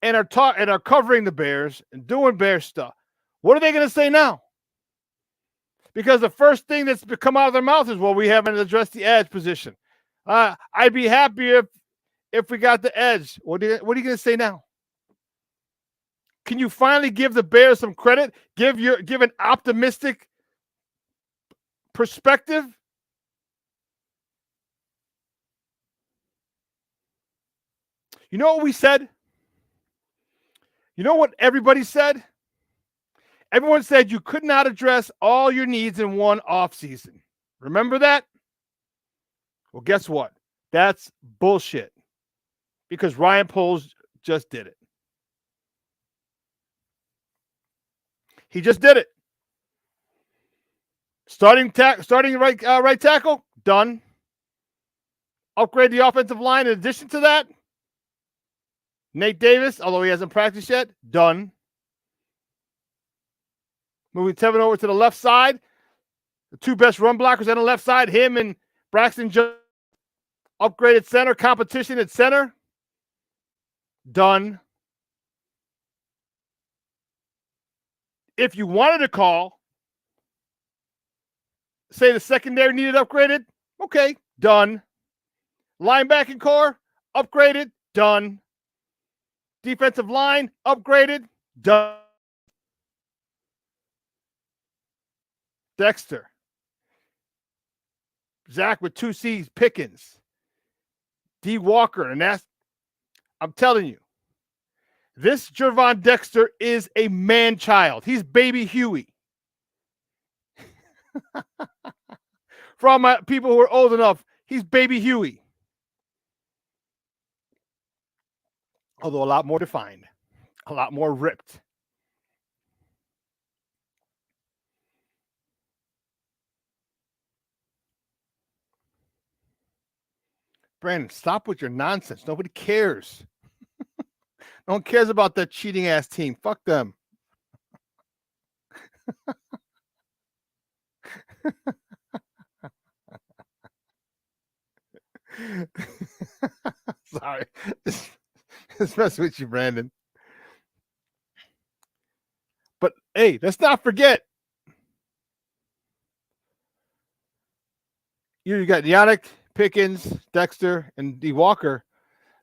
and are covering the Bears and doing Bear stuff? What are they going to say now? Because the first thing that's come out of their mouth is, well, we haven't addressed the edge position. I'd be happy if we got the edge. What are you going to say now? Can you finally give the Bears some credit? Give an optimistic perspective? You know what we said? You know what everybody said? Everyone said you could not address all your needs in one offseason. Remember that? Well, guess what? That's bullshit. Because Ryan Poles just did it. He just did it. Starting right tackle, done. Upgrade the offensive line in addition to that. Nate Davis, although he hasn't practiced yet, done. Moving Tevin over to the left side. The two best run blockers on the left side, him and Braxton Jones. Upgraded center, competition at center. Done. If you wanted to call, say the secondary needed upgraded, okay, done. Linebacking core, upgraded, done. Defensive line, upgraded, done. Dexter. Zach with 2 C's, Pickens. D. Walker, and I'm telling you, this Gervon Dexter is a man-child. He's baby Huey. For all my people who are old enough, he's baby Huey. Although a lot more defined, a lot more ripped. Brandon, stop with your nonsense. Nobody cares. No one cares about that cheating ass team. Fuck them. Sorry. It's messing with you, Brandon. But hey, let's not forget. You got Yannick, Pickens, Dexter, and D. Walker.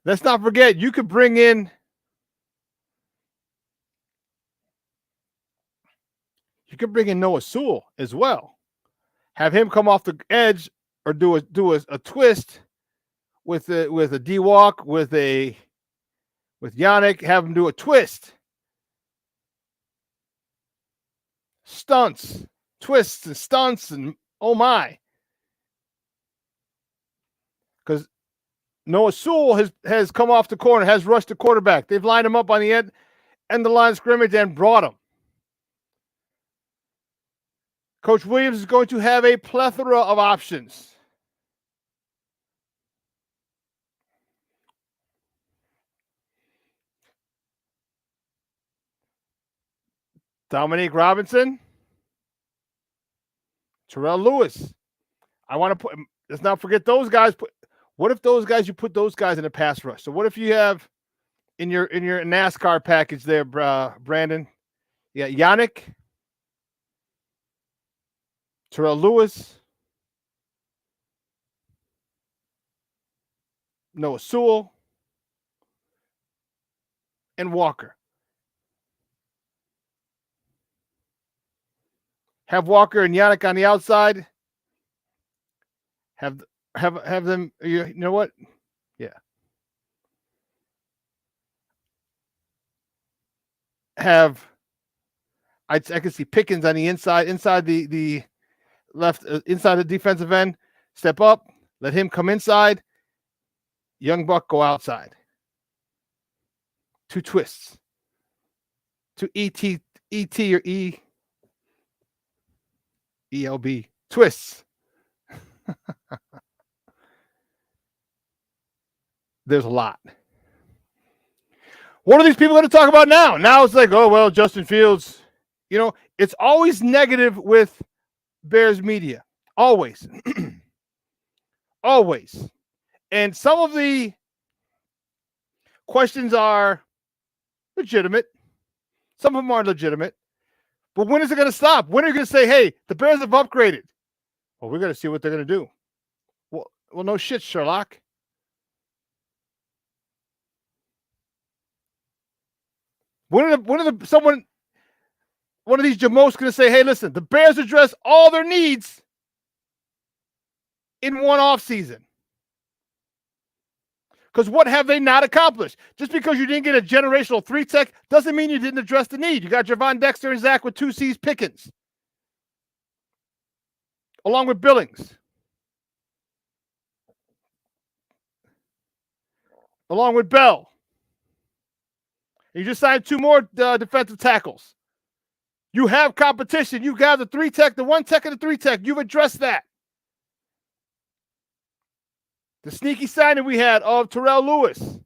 Let's not forget, you could bring in Noah Sewell as well. Have him come off the edge or do a twist with a D walk with Yannick. Have him do a twist, stunts, twists, and stunts, and oh my! Because Noah Sewell has come off the corner, has rushed the quarterback. They've lined him up on the end the line of scrimmage and brought him. Coach Williams is going to have a plethora of options. Dominique Robinson, Terrell Lewis. I want to let's not forget those guys. What if those guys, you put those guys in a pass rush? So what if you have in your NASCAR package there, Brandon? Yeah, Yannick, Terrell Lewis, Noah Sewell, and Walker. Have Walker and Yannick on the outside. Have them. You know what? Yeah. have I can see Pickens on the inside the left, inside the defensive end, step up, let him come inside. Young Buck go outside. 2 twists. 2 ET or ELB twists. There's a lot. What are these people going to talk about now? Now it's like, oh, well, Justin Fields. You know, it's always negative with Bears media. Always. Always. And some of the questions are legitimate. Some of them are legitimate. But when is it going to stop? When are you going to say, hey, the Bears have upgraded? Well, we're going to see what they're going to do. Well, no shit, Sherlock. One of these Jamos going to say, hey, listen, the Bears address all their needs in one offseason. Because what have they not accomplished? Just because you didn't get a generational 3-tech doesn't mean you didn't address the need. You got Javon Dexter and Zach with 2 C's Pickens, along with Billings, along with Bell. You just signed 2 more defensive tackles. You have competition. You got the 3-tech, the 1-tech, and the 3-tech. You've addressed that. The sneaky signing we had of Terrell Lewis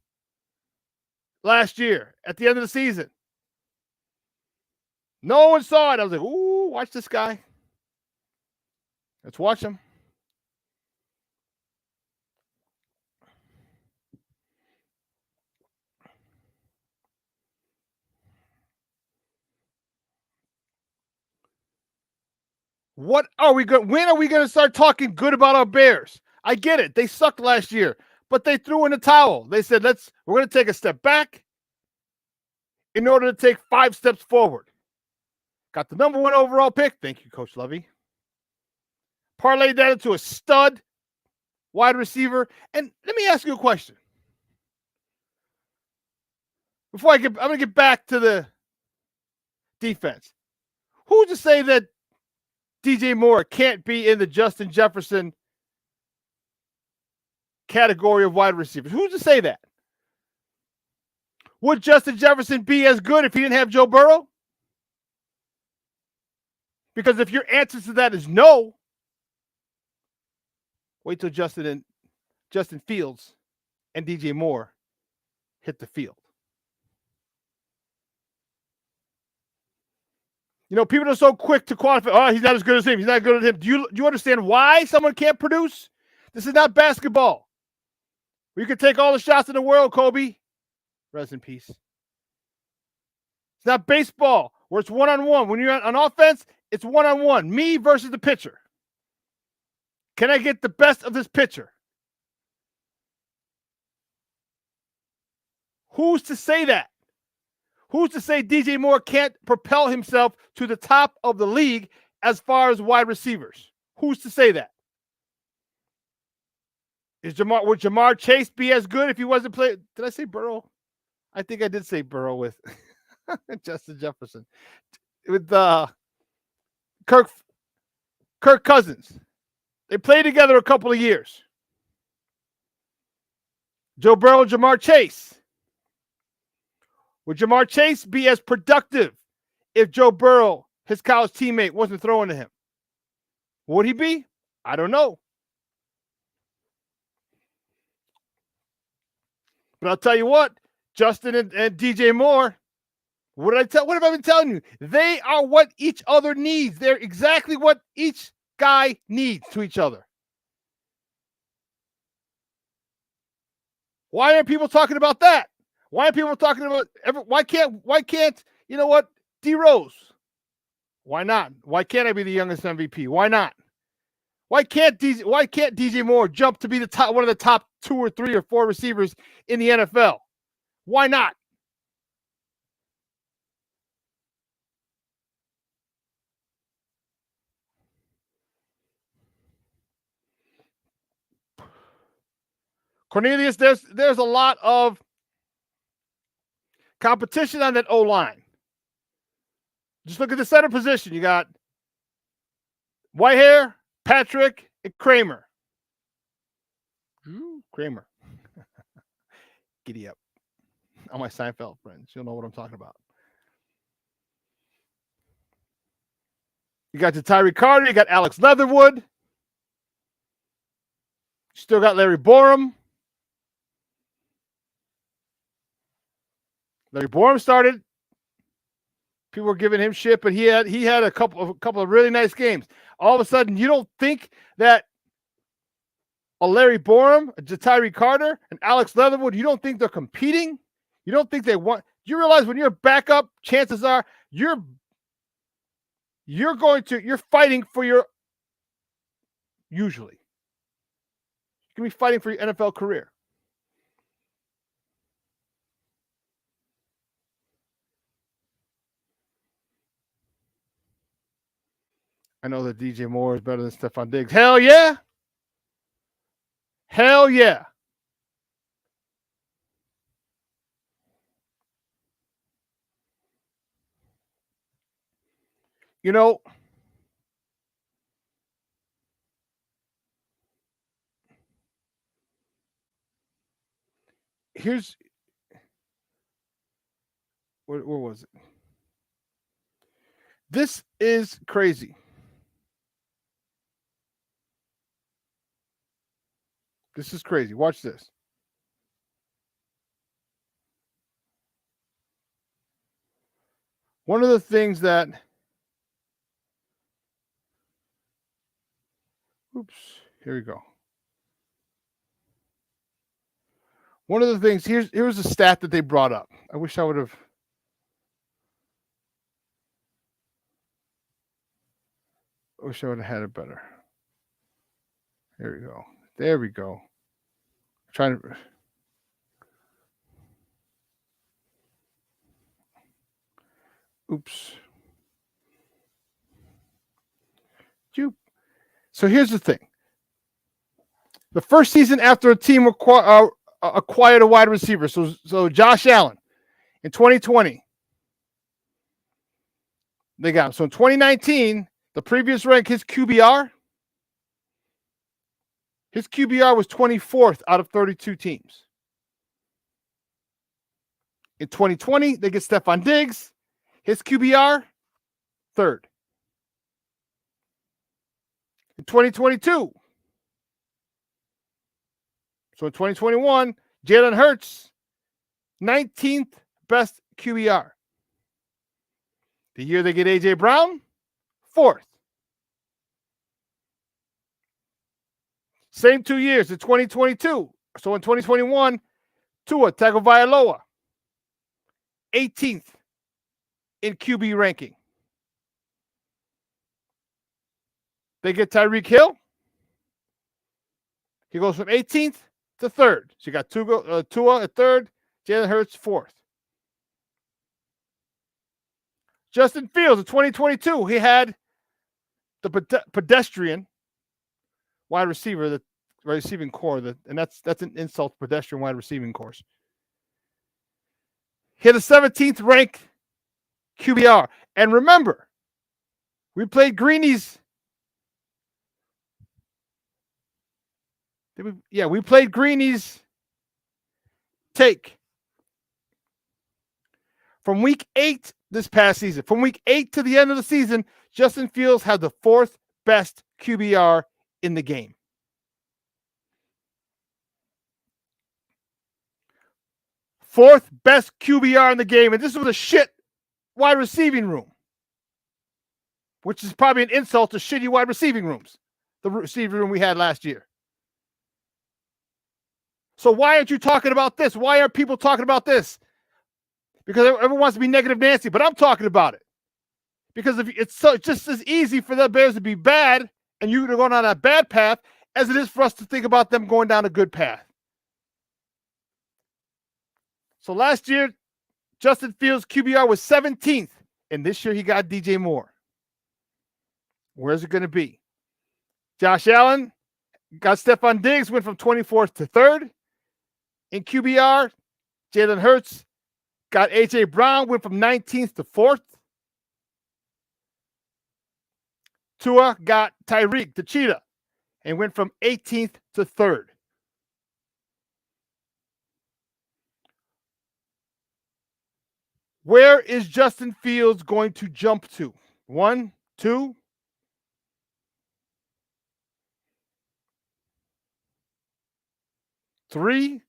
last year at the end of the season. No one saw it. I was like, ooh, watch this guy. Let's watch him. When are we going to start talking good about our Bears? I get it. They sucked last year, but they threw in the towel. They said, we're going to take a step back in order to take 5 steps forward. Got the number 1 overall pick. Thank you, Coach Lovey. Parlayed that into a stud wide receiver. And let me ask you a question. I'm going to get back to the defense. Who's to say that DJ Moore can't be in the Justin Jefferson category of wide receivers? Who's to say that? Would Justin Jefferson be as good if he didn't have Joe Burrow? Because if your answer to that is no, wait till Justin Fields and DJ Moore hit the field. You know, people are so quick to quantify, oh, he's not as good as him. He's not good as him. Do you understand why someone can't produce? This is not basketball. You can take all the shots in the world, Kobe. Rest in peace. It's not baseball where it's one-on-one. When you're on offense, it's one-on-one. Me versus the pitcher. Can I get the best of this pitcher? Who's to say that? Who's to say DJ Moore can't propel himself to the top of the league as far as wide receivers? Who's to say that? Would Jamar Chase be as good if he wasn't playing? Did I say Burrow? I think I did say Burrow with Justin Jefferson. With Kirk Cousins. They played together a couple of years. Joe Burrow and Jamar Chase. Would Jamar Chase be as productive if Joe Burrow, his college teammate, wasn't throwing to him? Would he be? I don't know. But I'll tell you what, Justin and DJ Moore, what have I been telling you? They are what each other needs. They're exactly what each guy needs to each other. Why aren't people talking about that? Why aren't people talking about why can't you know what? D Rose. Why not? Why can't I be the youngest MVP? Why not? Why can't DJ Moore jump to be one of the top 2 or 3 or 4 receivers in the NFL? Why not? Cornelius, there's a lot of competition on that O-line. Just look at the center position. You got Whitehair, Patrick, and Kramer. Kramer. Giddy up. All my Seinfeld friends, you'll know what I'm talking about. You got the Tyree Carter. You got Alex Leatherwood. Still got Larry Borum. Larry Borum started. People were giving him shit, but he had a couple of really nice games. All of a sudden, you don't think that a Larry Borum, a Tyree Carter, and Alex Leatherwood, you don't think they're competing? You don't think they want? You realize when you're backup, chances are you're fighting for your, usually. You're going to be fighting for your NFL career. I know that DJ Moore is better than Stephon Diggs. Hell yeah. Hell yeah. You know, where was it? This is crazy. This is crazy. Watch this. One of the things that, here we go. One of the things, here's a stat that they brought up. I wish I would have. I wish I would have had it better. Here we go. There we go. Trying to. Oops. So here's the thing. The first season after a team acquired a wide receiver, so Josh Allen, in 2020, they got him. So in 2019, the previous rank, his QBR was 24th out of 32 teams. In 2020, they get Stephon Diggs. His QBR, 3rd. In 2022, so in 2021, Jalen Hurts, 19th best QBR. The year they get A.J. Brown, 4th. Same 2 years in 2022. So in 2021, Tua Tagovailoa, 18th in QB ranking. They get Tyreek Hill. He goes from 18th to 3rd. So you got Tua at 3rd, Jalen Hurts 4th. Justin Fields in 2022, he had the pedestrian wide receiver, the receiving core, and that's an insult to pedestrian wide receiving course. He had a 17th ranked QBR. And remember, we played Greeny's. We played Greeny's take. From week 8 this past season, from week 8 to the end of the season, Justin Fields had the 4th best QBR in the game. Fourth best QBR in the game, and this was a shit wide receiving room, which is probably an insult to shitty wide receiving rooms, the receiving room we had last year. So why aren't you talking about this? Why are people talking about this? Because everyone wants to be negative Nancy, but I'm talking about it. Because if it's just as easy for the Bears to be bad and you to go down a bad path as it is for us to think about them going down a good path. So last year, Justin Fields' QBR was 17th, and this year he got DJ Moore. Where's it going to be? Josh Allen got Stephon Diggs, went from 24th to 3rd. In QBR, Jalen Hurts got A.J. Brown, went from 19th to 4th. Tua got Tyreek, the Cheetah, and went from 18th to 3rd. Where is Justin Fields going to jump to? 1, 2, 3,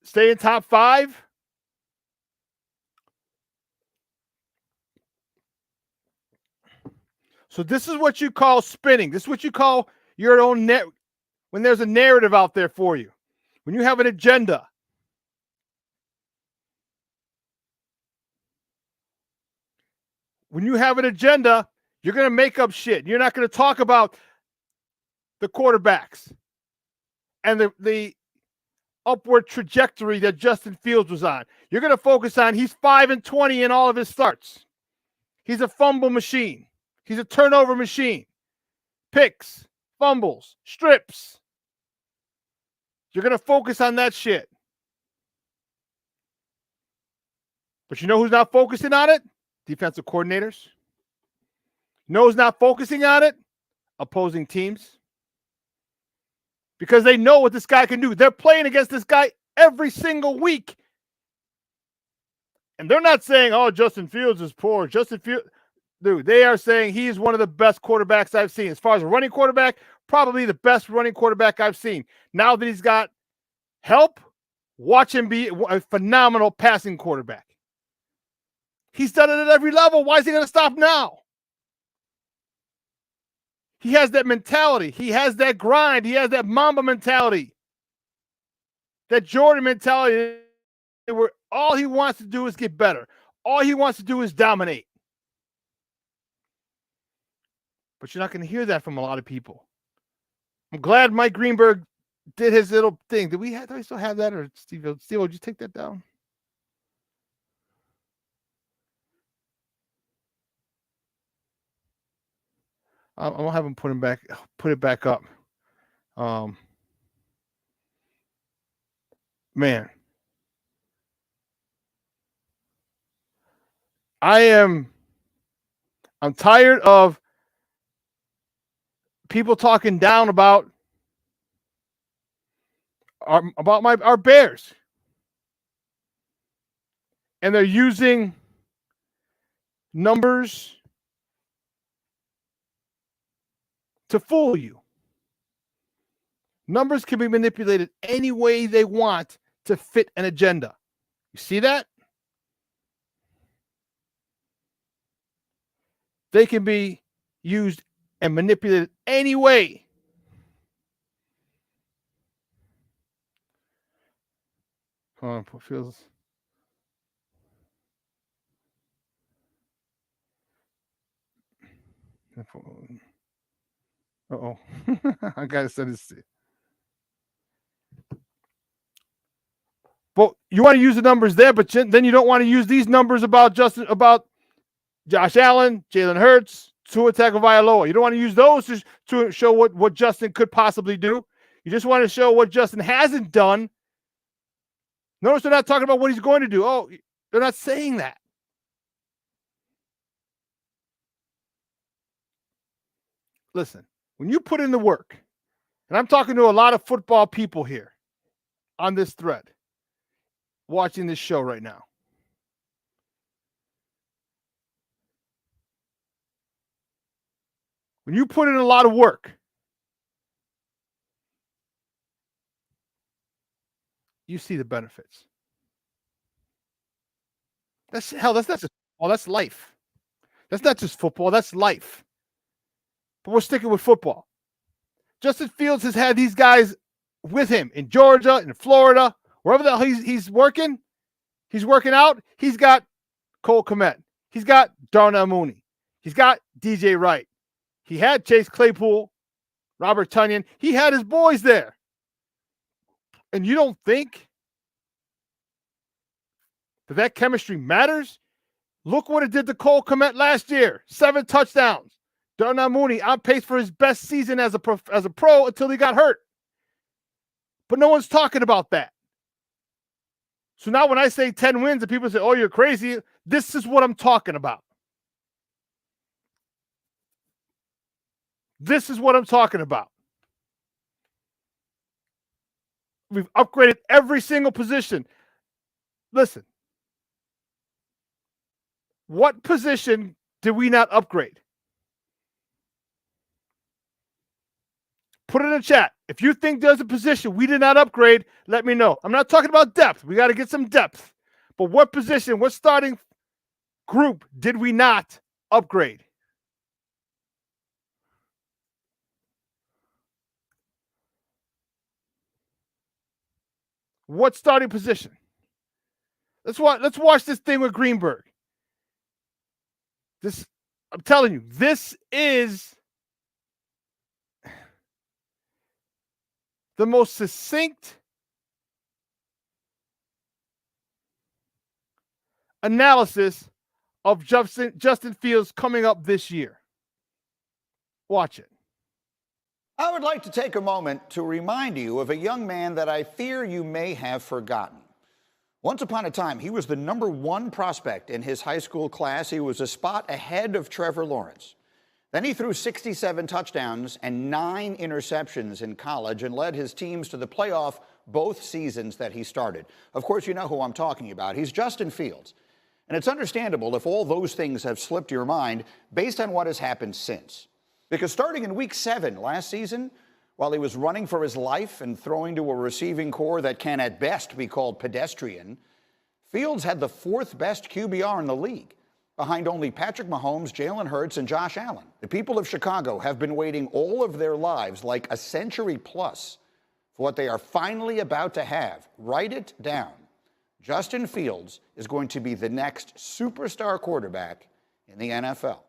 stay in top 5. So this is what you call spinning. This is what you call your own net when there's a narrative out there for you. When you have an agenda. When you have an agenda, you're going to make up shit. You're not going to talk about the quarterbacks and the upward trajectory that Justin Fields was on. You're going to focus on he's 5-20 in all of his starts. He's a fumble machine. He's a turnover machine. Picks, fumbles, strips. You're going to focus on that shit. But you know who's not focusing on it? Defensive coordinators. You know who's not focusing on it? Opposing teams. Because they know what this guy can do. They're playing against this guy every single week. And they're not saying, oh, Justin Fields is poor. Justin Fields, dude, they are saying he's one of the best quarterbacks I've seen. As far as a running quarterback, probably the best running quarterback I've seen. Now that he's got help, watch him be a phenomenal passing quarterback. He's done it at every level. Why is he going to stop now? He has that mentality. He has that grind. He has that Mamba mentality. That Jordan mentality where all he wants to do is get better. All he wants to do is dominate. But you're not going to hear that from a lot of people. I'm glad Mike Greenberg did his little thing. Do we still have that? Or Steve, would you take that down? I'm gonna have him put it back up. Man, I'm tired of people talking down about our Bears, and they're using numbers to fool you. Numbers can be manipulated any way they want to fit an agenda. You see that? They can be used and manipulated any way. Hold on, feels. Uh-oh. I gotta send this. But you want to use the numbers there, but then you don't want to use these numbers about Josh Allen, Jalen Hurts, Tua Tagovailoa. You don't want to use those to show what Justin could possibly do. You just want to show what Justin hasn't done. Notice they're not talking about what he's going to do. Oh, they're not saying that. Listen, when you put in the work, and I'm talking to a lot of football people here on this thread, watching this show right now. When you put in a lot of work, you see the benefits. That's not just football, that's life. That's not just football, that's life. But we're sticking with football. Justin Fields has had these guys with him in Georgia, in Florida, wherever the hell he's working. He's working out. He's got Cole Kmet. He's got Darnell Mooney. He's got DJ Wright. He had Chase Claypool, Robert Tonyan. He had his boys there. And you don't think that chemistry matters? Look what it did to Cole Kmet last year. 7 touchdowns. Darnell Mooney on pace for his best season as a pro until he got hurt. But no one's talking about that. So now when I say 10 wins and people say, oh, you're crazy, this is what I'm talking about. This is what I'm talking about. We've upgraded every single position. Listen, what position did we not upgrade? Put it in the chat. If you think there's a position we did not upgrade, let me know. I'm not talking about depth. We got to get some depth. But what position, what starting group did we not upgrade? What starting position? Let's watch this thing with Greenberg. I'm telling you, this is the most succinct analysis of Justin Fields coming up this year. Watch it.
I would like to take a moment to remind you of a young man that I fear you may have forgotten. Once upon a time, he was the #1 prospect in his high school class. He was a spot ahead of Trevor Lawrence. Then he threw 67 touchdowns and 9 interceptions in college and led his teams to the playoff both seasons that he started. Of course, you know who I'm talking about. He's Justin Fields. And it's understandable if all those things have slipped your mind based on what has happened since. Because starting in Week 7 last season, while he was running for his life and throwing to a receiving core that can at best be called pedestrian, Fields had the 4th best QBR in the league, behind only Patrick Mahomes, Jalen Hurts, and Josh Allen. The people of Chicago have been waiting all of their lives, like a century plus, for what they are finally about to have. Write it down. Justin Fields is going to be the next superstar quarterback in the NFL.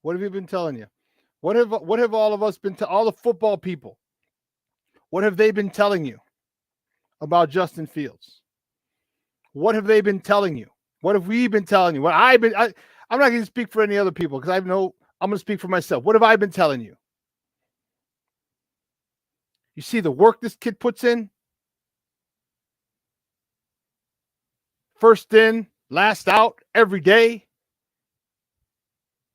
What have you been telling you? What have all of us been all the football people? What have they been telling you about Justin Fields? What have they been telling you? What have we been telling you? I'm not going to speak for any other people because I'm going to speak for myself. What have I been telling you? You see the work this kid puts in? First in, last out, every day.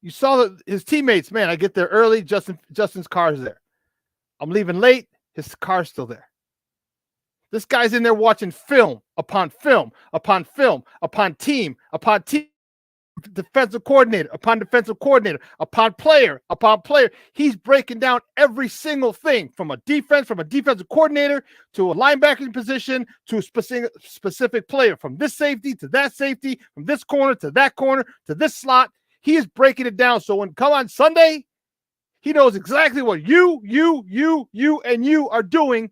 You saw that his teammates, man, I get there early, Justin's car is there. I'm leaving late, his car's still there. This guy's in there watching film upon film, upon film, upon team, defensive coordinator, upon defensive coordinator, upon player. He's breaking down every single thing from a defensive coordinator to a linebacking position to a specific player, from this safety to that safety, from this corner to that corner to this slot. He is breaking it down. So when come on Sunday, he knows exactly what you, and you are doing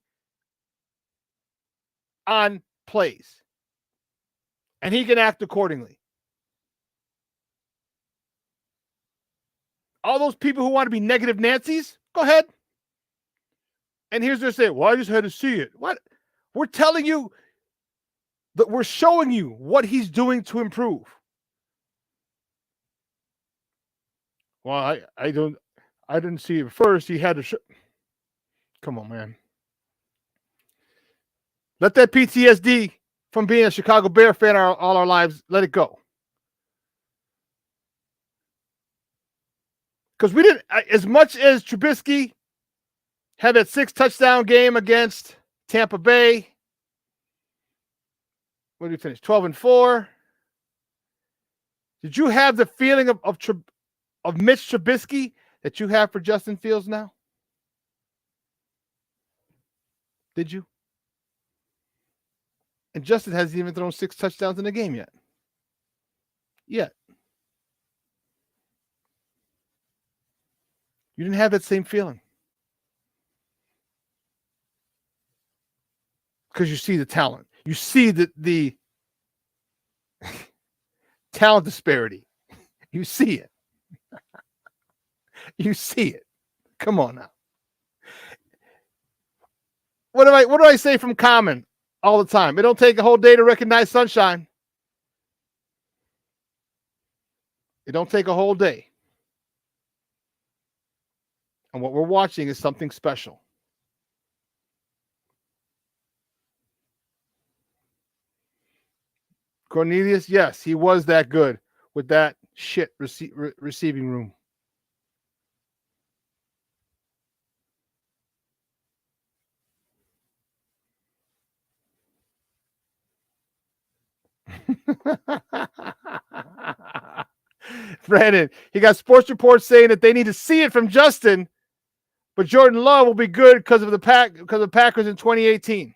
on plays. And he can act accordingly. All those people who want to be negative Nancy's, go ahead. And here's their say, well, I just had to see it. What? We're telling you that we're showing you what he's doing to improve. Well, I didn't see it first. He had to show. Come on, man. Let that PTSD from being a Chicago Bear fan all our lives, let it go. Because we didn't, as much as Trubisky had that 6 touchdown game against Tampa Bay. What did we finish? 12-4. Did you have the feeling of Mitch Trubisky that you have for Justin Fields now? Did you? And Justin hasn't even thrown 6 touchdowns in the game yet. You didn't have that same feeling. Because you see the talent. You see the talent disparity. You see it. You see it. Come on now. What do I say from Common all the time? It don't take a whole day to recognize sunshine. It don't take a whole day. And what we're watching is something special. Cornelius, yes, he was that good with that shit receiving room. Brandon, he got sports reports saying that they need to see it from Justin, but Jordan Love will be good because of the Packers in 2018.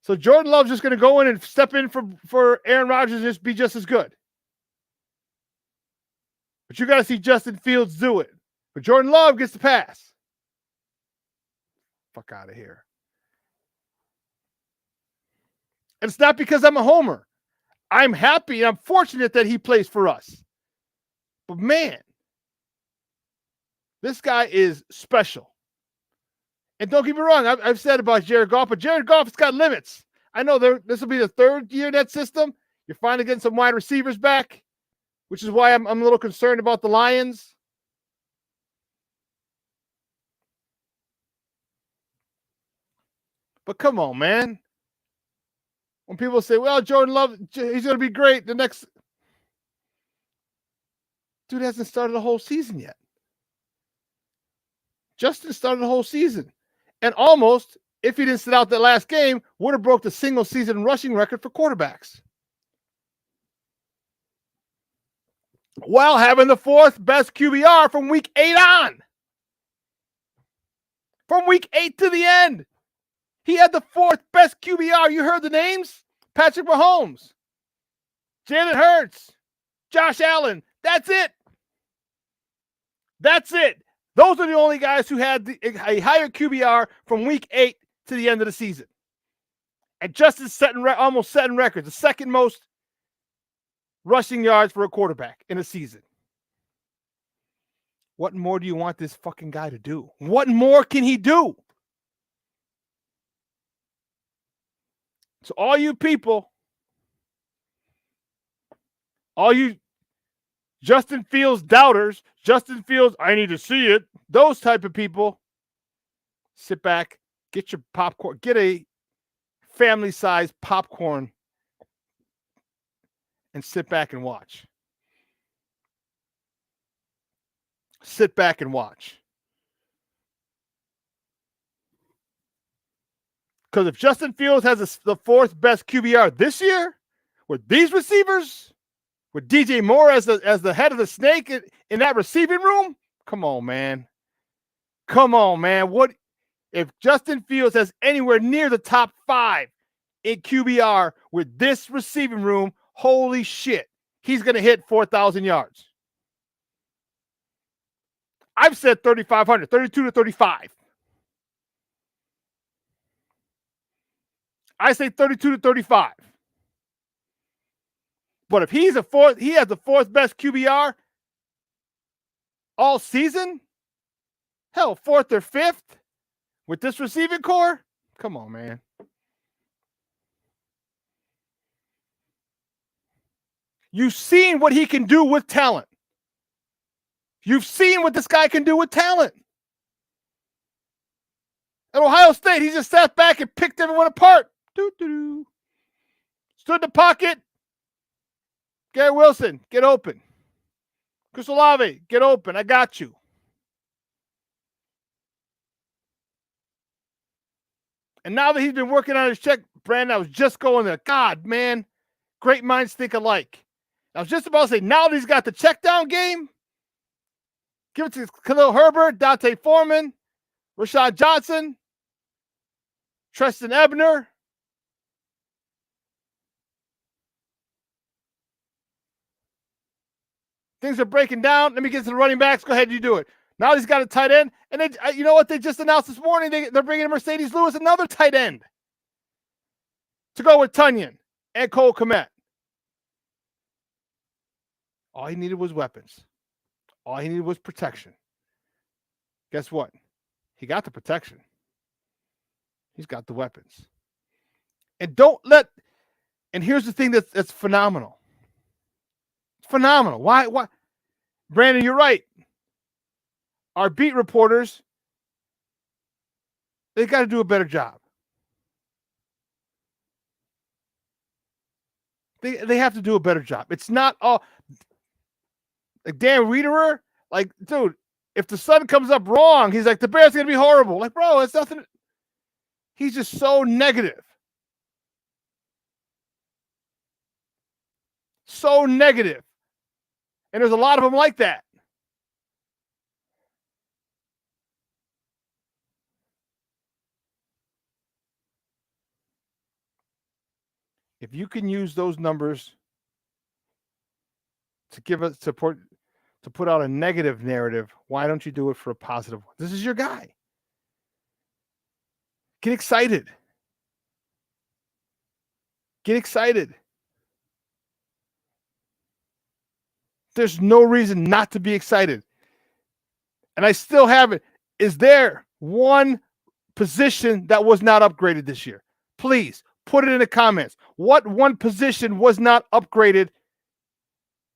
So Jordan Love's just going to go in and step in for Aaron Rodgers and just be just as good. But you got to see Justin Fields do it. But Jordan Love gets the pass. Fuck out of here. And it's not because I'm a homer. I'm happy and I'm fortunate that he plays for us. But man, this guy is special. And don't get me wrong, I've said about Jared Goff, but Jared Goff has got limits. I know this will be the third year in that system. You're finally getting some wide receivers back, which is why I'm a little concerned about the Lions. But come on, man. When people say, well, Jordan Love, he's going to be great the next. Dude hasn't started the whole season yet. Justin started the whole season. And almost, if he didn't sit out that last game, would have broke the single season rushing record for quarterbacks. While having the fourth best QBR from week 8 on. From week 8 to the end. He had the fourth best QBR. You heard the names? Patrick Mahomes, Jalen Hurts, Josh Allen. That's it. That's it. Those are the only guys who had a higher QBR from week 8 to the end of the season. And Justin's almost setting records, the second most rushing yards for a quarterback in a season. What more do you want this fucking guy to do? What more can he do? So all you people, all you Justin Fields doubters, Justin Fields, I need to see it, those type of people, sit back, get your popcorn, get a family-sized popcorn and sit back and watch. Sit back and watch. Because if Justin Fields has the fourth best QBR this year, with these receivers, with DJ Moore as the head of the snake in that receiving room, come on, man. Come on, man. What if Justin Fields has anywhere near the top 5 in QBR with this receiving room? Holy shit. He's going to hit 4,000 yards. I've said 3,500, 32 to 35. I say 32 to 35. But if he has the fourth best QBR all season, hell, 4th or 5th with this receiving core, come on, man. You've seen what he can do with talent. You've seen what this guy can do with talent. At Ohio State, he just sat back and picked everyone apart. Doo-doo-doo. Stood in the pocket. Garrett Wilson, get open. Chris Olave, get open. I got you. And now that he's been working on his check, Brandon, I was just going there. God, man, great minds think alike. I was just about to say, now that he's got the check down game, give it to Khalil Herbert, Dante Foreman, Rashad Johnson, Treston Ebner. Things are breaking down. Let me get to the running backs. Go ahead, you do it. Now he's got a tight end. And you know what they just announced this morning? They're bringing in Mercedes Lewis, another tight end, to go with Tunyon and Cole Kmet. All he needed was weapons. All he needed was protection. Guess what? He got the protection. He's got the weapons. And and here's the thing that's phenomenal. It's phenomenal. Why? Brandon, you're right. Our beat reporters, they got to do a better job. They have to do a better job. It's not all like Dan Reederer. Like, dude, if the sun comes up wrong, he's like, the Bears are gonna be horrible. Like, bro, it's nothing. He's just so negative. So negative. And there's a lot of them like that. If you can use those numbers to give us support, to put out a negative narrative, why don't you do it for a positive one? This is your guy. Get excited. Get excited. There's no reason not to be excited. And I still have it. Is there one position that was not upgraded this year? Please put it in the comments. What one position was not upgraded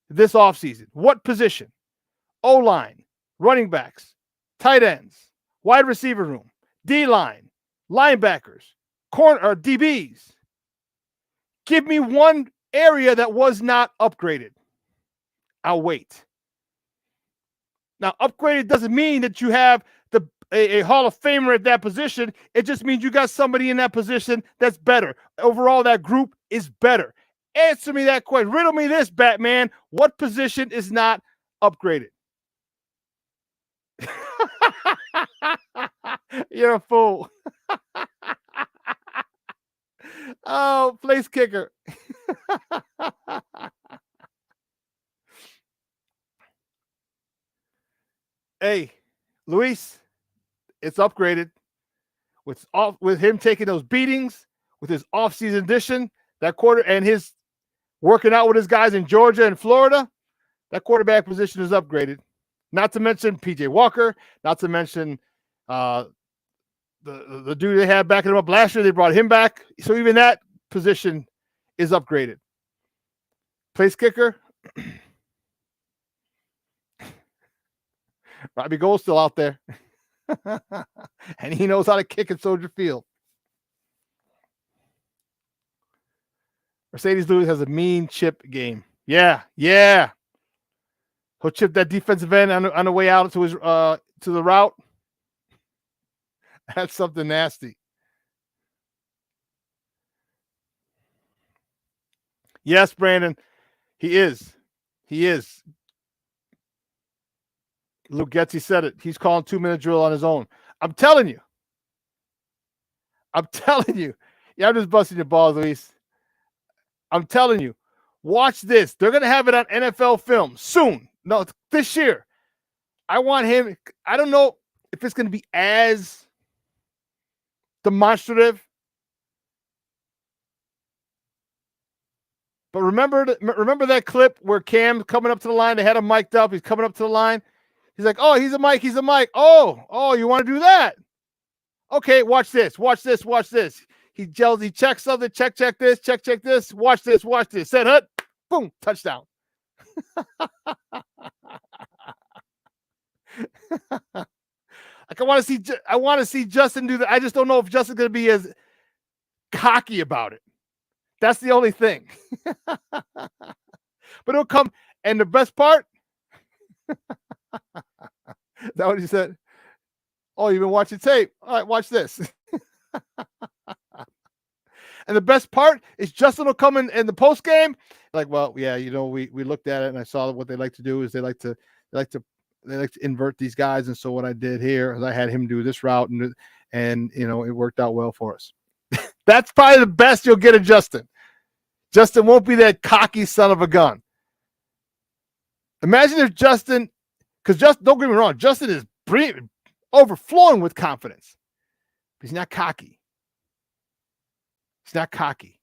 this offseason? What position? O-line, running backs, tight ends, wide receiver room, D-line, linebackers, corner or DBs. Give me one area that was not upgraded. I'll wait. Now, upgraded doesn't mean that you have a Hall of Famer at that position. It just means you got somebody in that position that's better. Overall, that group is better. Answer me that question. Riddle me this, Batman. What position is not upgraded? You're a fool. Oh, place kicker. Hey, Luis, it's upgraded with him taking those beatings, with his offseason addition, that quarter, and his working out with his guys in Georgia and Florida. That quarterback position is upgraded. Not to mention PJ Walker, not to mention the dude they had backing him up last year. They brought him back. So even that position is upgraded. Place kicker. Robbie Gold's still out there. And he knows how to kick at Soldier Field. Mercedes Lewis has a mean chip game. Yeah. He'll chip that defensive end on the way out to his to the route. That's something nasty. Yes, Brandon. He is. Luke Getzey said it. He's calling 2-minute drill on his own. I'm telling you. Yeah, I'm just busting your balls, Luis. I'm telling you. Watch this. They're going to have it on NFL film soon. No, this year. I want him. I don't know if it's going to be as demonstrative. But remember that clip where Cam's coming up to the line. They had him mic'd up. He's coming up to the line. He's like, oh, he's a mic. Oh, you want to do that? Okay, watch this. He checks something, check this, check this. Watch this. Set hut, boom, touchdown. Like I want to see Justin do that. I just don't know if Justin's going to be as cocky about it. That's the only thing. But it'll come. And the best part, is that what he said? Oh, you've been watching tape. All right, watch this. And the best part is Justin will come in the post game, like, well, yeah, we looked at it and I saw what they like to do is they like to invert these guys, and so what I did here is I had him do this route, and it worked out well for us. That's probably the best you'll get of Justin. Justin won't be that cocky son of a gun. Imagine if Justin, because don't get me wrong, Justin is overflowing with confidence. But he's not cocky. He's not cocky.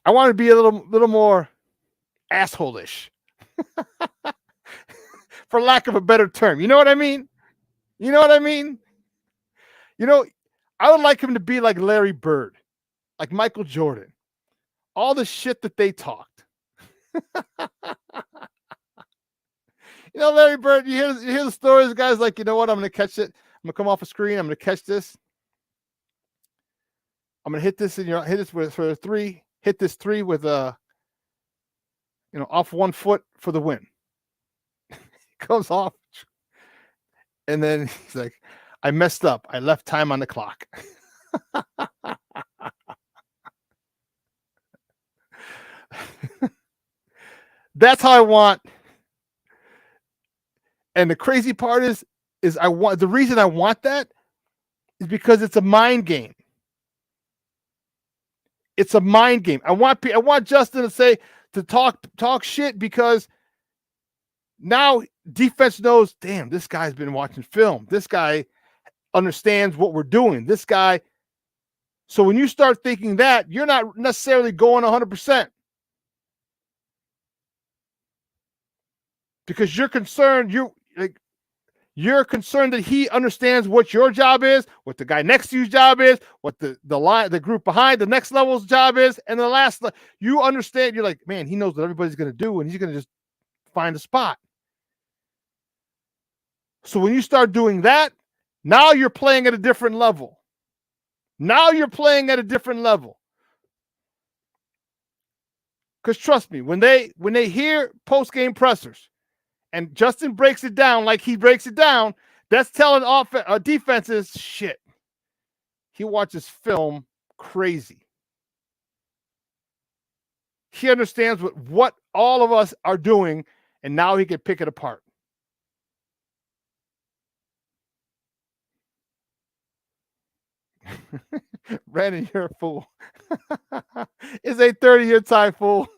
I want to be a little more asshole-ish. For lack of a better term. You know what I mean? I would like him to be like Larry Bird, like Michael Jordan. All the shit that they talked. Larry Bird, you hear the stories, guys like, you know what, I'm going to catch it. I'm going to come off a screen. I'm going to catch this. I'm gonna hit this for a 3. Hit this 3 with off 1 foot for the win. Comes off, and then he's like, I messed up. I left time on the clock. That's how I want. And the crazy part is the reason I want that is because it's a mind game. It's a mind game. I want Justin to talk shit because now defense knows, damn, this guy's been watching film. This guy understands what we're doing. This guy. So when you start thinking that, you're not necessarily going 100%. Because you're concerned, you're concerned that he understands what your job is, what the guy next to you's job is, what the group behind the next level's job is, and the last you understand. You're like, man, he knows what everybody's going to do, and he's going to just find a spot. So when you start doing that, now you're playing at a different level. Because trust me, when they hear post-game pressers, and Justin breaks it down like he breaks it down, that's telling defenses, shit. He watches film crazy. He understands what all of us are doing, and now he can pick it apart. Brandon, you're a fool. It's 8:30 your time, fool.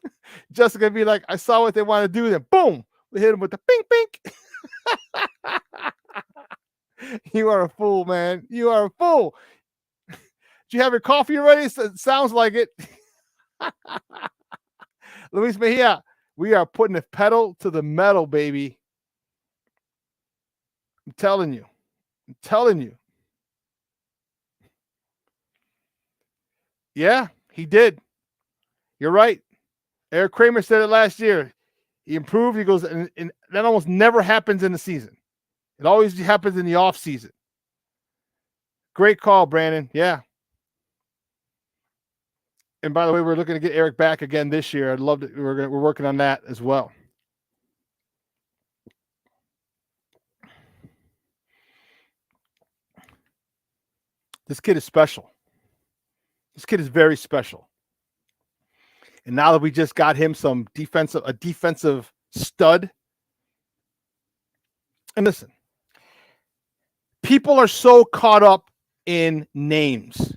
Justin gonna be like, I saw what they want to do, then boom. We hit him with the pink, pink. You are a fool, man. You are a fool. Did you have your coffee already? It sounds like it. Luis Mejia, we are putting the pedal to the metal, baby. I'm telling you. Yeah, he did. You're right. Eric Kramer said it last year. He improved. He goes, and that almost never happens in the season. It always happens in the off season. Great call, Brandon. Yeah. And by the way, we're looking to get Eric back again this year. I'd love to. We're working on that as well. This kid is special. This kid is very special. And now that we just got him a defensive stud. And listen, people are so caught up in names.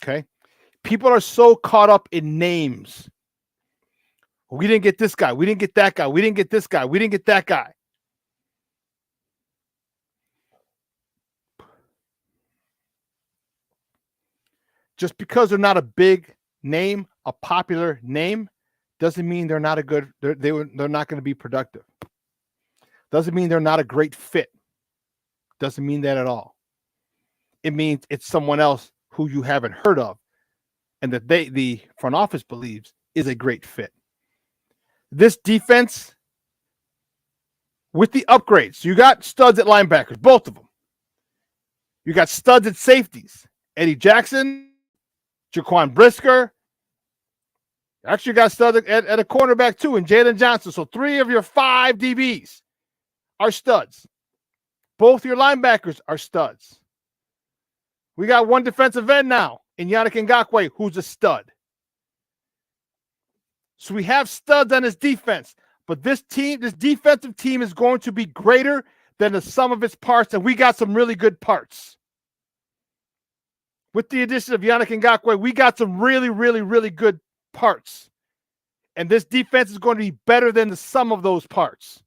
Okay? People are so caught up in names. We didn't get this guy. We didn't get that guy. We didn't get this guy. We didn't get that guy. Just because they're not a big name, a popular name, doesn't mean they're not they're not going to be productive. Doesn't mean they're not a great fit. Doesn't mean that at all. It means it's someone else who you haven't heard of and that the front office believes is a great fit. This defense, with the upgrades, you got studs at linebackers, both of them. You got studs at safeties. Eddie Jackson, Jaquan Brisker. Actually, you got studs at a cornerback too, and Jalen Johnson. So 3 of your 5 DBs are studs. Both your linebackers are studs. We got 1 defensive end now in Yannick Ngakoue, who's a stud. So we have studs on this defense, but this defensive team is going to be greater than the sum of its parts, and we got some really good parts. With the addition of Yannick Ngakoue, we got some really, really, really good parts. And this defense is going to be better than the sum of those parts.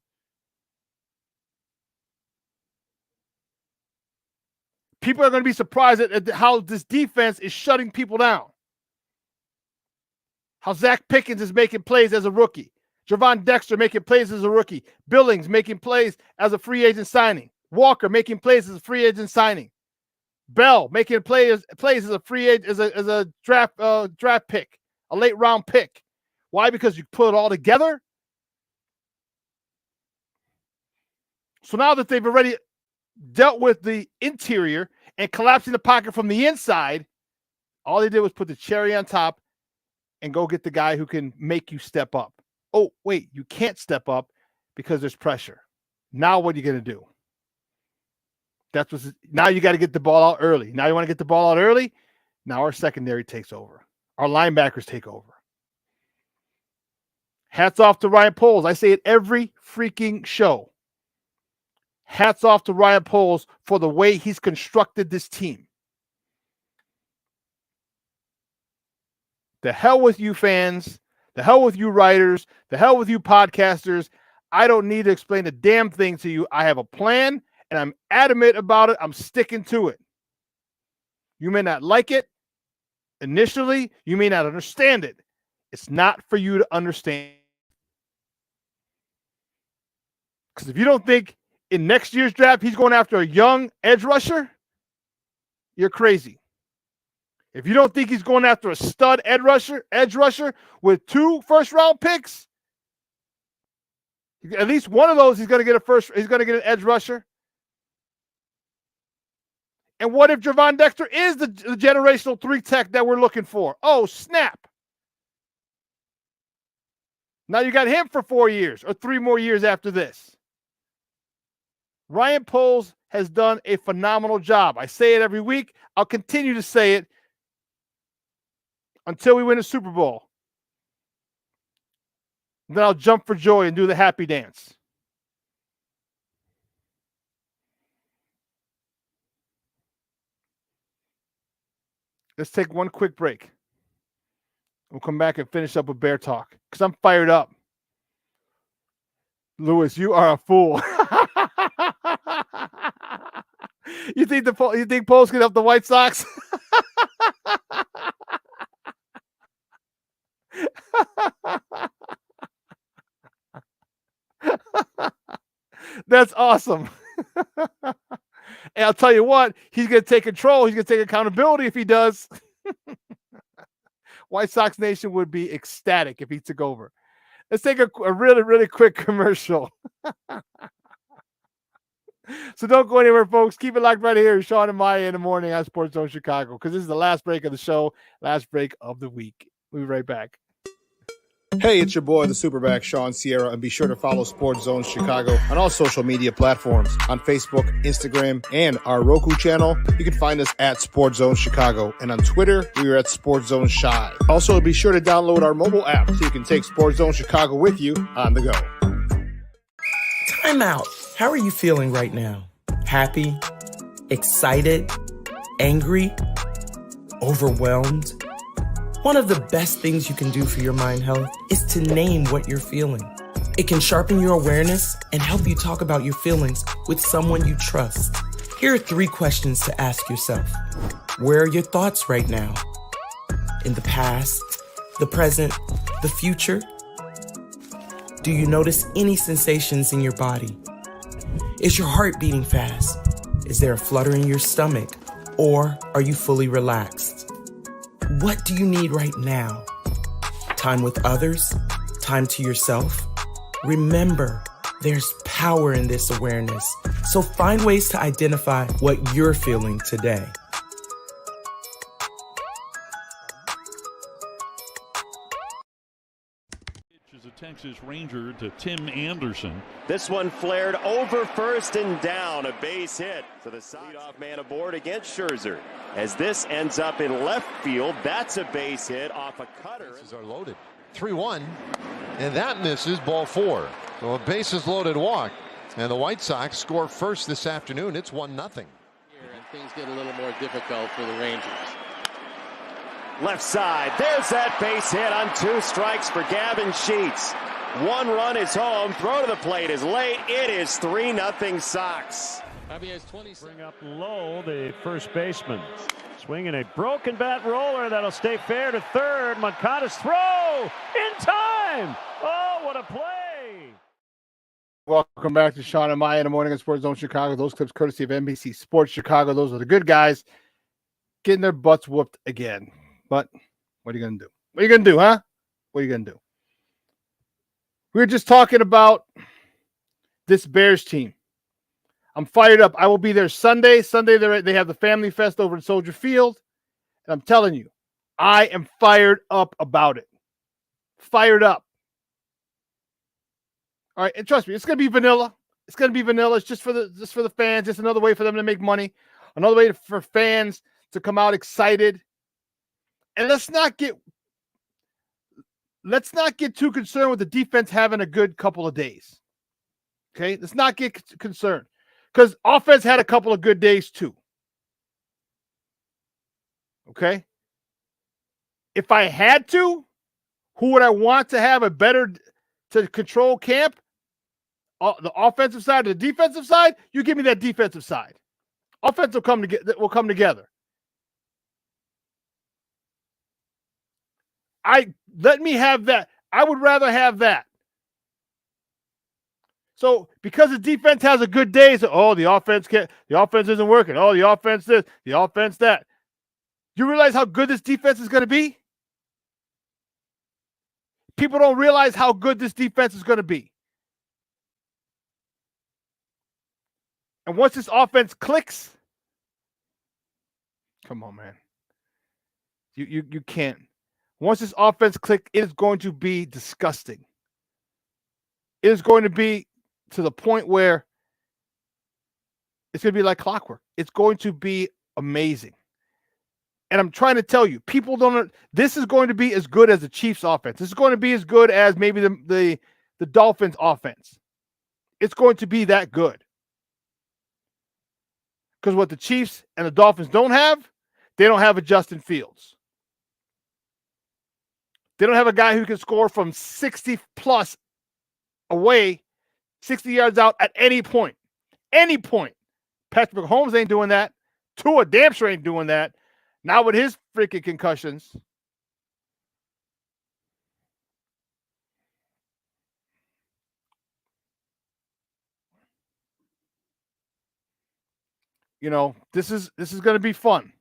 People are going to be surprised at how this defense is shutting people down. How Zach Pickens is making plays as a rookie. Javon Dexter making plays as a rookie. Billings making plays as a free agent signing. Walker making plays as a free agent signing. Bell making plays as a free agent, as a draft pick, a late round pick. Why? Because you put it all together. So now that they've already dealt with the interior and collapsing the pocket from the inside, all they did was put the cherry on top and go get the guy who can make you step up. Oh, wait, you can't step up because there's pressure. Now what are you going to do? Now you got to get the ball out early. Now you want to get the ball out early? Now our secondary takes over. Our linebackers take over. Hats off to Ryan Poles. I say it every freaking show. Hats off to Ryan Poles for the way he's constructed this team. The hell with you fans. The hell with you writers. The hell with you podcasters. I don't need to explain a damn thing to you. I have a plan, and I'm adamant about it. I'm sticking to it. You may not like it initially. You may not understand it. It's not for you to understand. Because if you don't think in next year's draft he's going after a young edge rusher, you're crazy. If you don't think he's going after a stud edge rusher with 2 first-round picks, at least one of those he's going to get an edge rusher. And what if Javon Dexter is the generational 3 tech that we're looking for? Oh, snap. Now you got him for 4 years or 3 more years after this. Ryan Poles has done a phenomenal job. I say it every week. I'll continue to say it until we win a Super Bowl. Then I'll jump for joy and do the happy dance. Let's take one quick break. We'll come back and finish up with Bear Talk because I'm fired up. Lewis, you are a fool. You think Poles can help the White Sox? That's awesome. And I'll tell you what, he's going to take control. He's going to take accountability if he does. White Sox Nation would be ecstatic if he took over. Let's take a really, really quick commercial. So don't go anywhere, folks. Keep it locked right here. Shawn and Maya in the morning on Sports Zone Chicago, because this is the last break of the show, last break of the week. We'll be right back.
Hey, it's your boy, the SuperBack, Shawn Sierra, and be sure to follow Sports Zone Chicago on all social media platforms, on Facebook, Instagram, and our Roku channel. You can find us at Sports Zone Chicago, and on Twitter, we are at Sports Zone Shy. Also, be sure to download our mobile app so you can take Sports Zone Chicago with you on the go.
Time out. How are you feeling right now? Happy? Excited? Angry? Overwhelmed? One of the best things you can do for your mind health is to name what you're feeling. It can sharpen your awareness and help you talk about your feelings with someone you trust. Here are 3 questions to ask yourself. Where are your thoughts right now? In the past, the present, the future? Do you notice any sensations in your body? Is your heart beating fast? Is there a flutter in your stomach? Or are you fully relaxed? What do you need right now? Time with others? Time to yourself? Remember, there's power in this awareness. So find ways to identify what you're feeling today.
Texas Ranger to Tim Anderson.
This one flared over first and down. A base hit for the leadoff man aboard against Scherzer. As this ends up in left field, that's a base hit off a cutter.
Bases are loaded. 3-1, and that misses, ball 4. So a bases loaded walk, and the White Sox score first this afternoon. It's 1-0.
And things get a little more difficult for the Rangers.
Left side, there's that base hit on 2 strikes for Gavin Sheets. 1 run is home, throw to the plate is late. It is 3-0 Sox.
Bring
up low, the first baseman. Swinging a broken bat roller that'll stay fair to third. Moncada's throw in time. Oh, what a play.
Welcome back to Shawn and Maya in the morning on Sports Zone Chicago. Those clips courtesy of NBC Sports Chicago. Those are the good guys getting their butts whooped again. But what are you going to do? What are you going to do, huh? What are you going to do? We were just talking about this Bears team. I'm fired up. I will be there Sunday. Sunday, they have the Family Fest over at Soldier Field. And I'm telling you, I am fired up about it. Fired up. All right, and trust me, it's going to be vanilla. It's going to be vanilla. It's just for the fans. Just another way for them to make money. Another way for fans to come out excited. And let's not get too concerned with the defense having a good couple of days. Okay? Let's not get concerned. Because offense had a couple of good days too. Okay? If I had to, who would I want to have a better to control camp? The offensive side or the defensive side? You give me that defensive side. Offense will come together. Let me have that. I would rather have that. So because the defense has a good day, so the offense isn't working. Oh, the offense this, the offense that. You realize how good this defense is going to be? People don't realize how good this defense is going to be. And once this offense clicks, come on, man. You can't. Once this offense clicks, it is going to be disgusting. It is going to be to the point where it's going to be like clockwork. It's going to be amazing. And I'm trying to tell you, people don't. This is going to be as good as the Chiefs' offense. This is going to be as good as maybe the Dolphins' offense. It's going to be that good. Because what the Chiefs and the Dolphins don't have, they don't have a Justin Fields. They don't have a guy who can score from 60 plus away, 60 yards out at any point. Any point. Patrick Mahomes ain't doing that. Tua damn sure ain't doing that. Not with his freaking concussions. You know, this is going to be fun.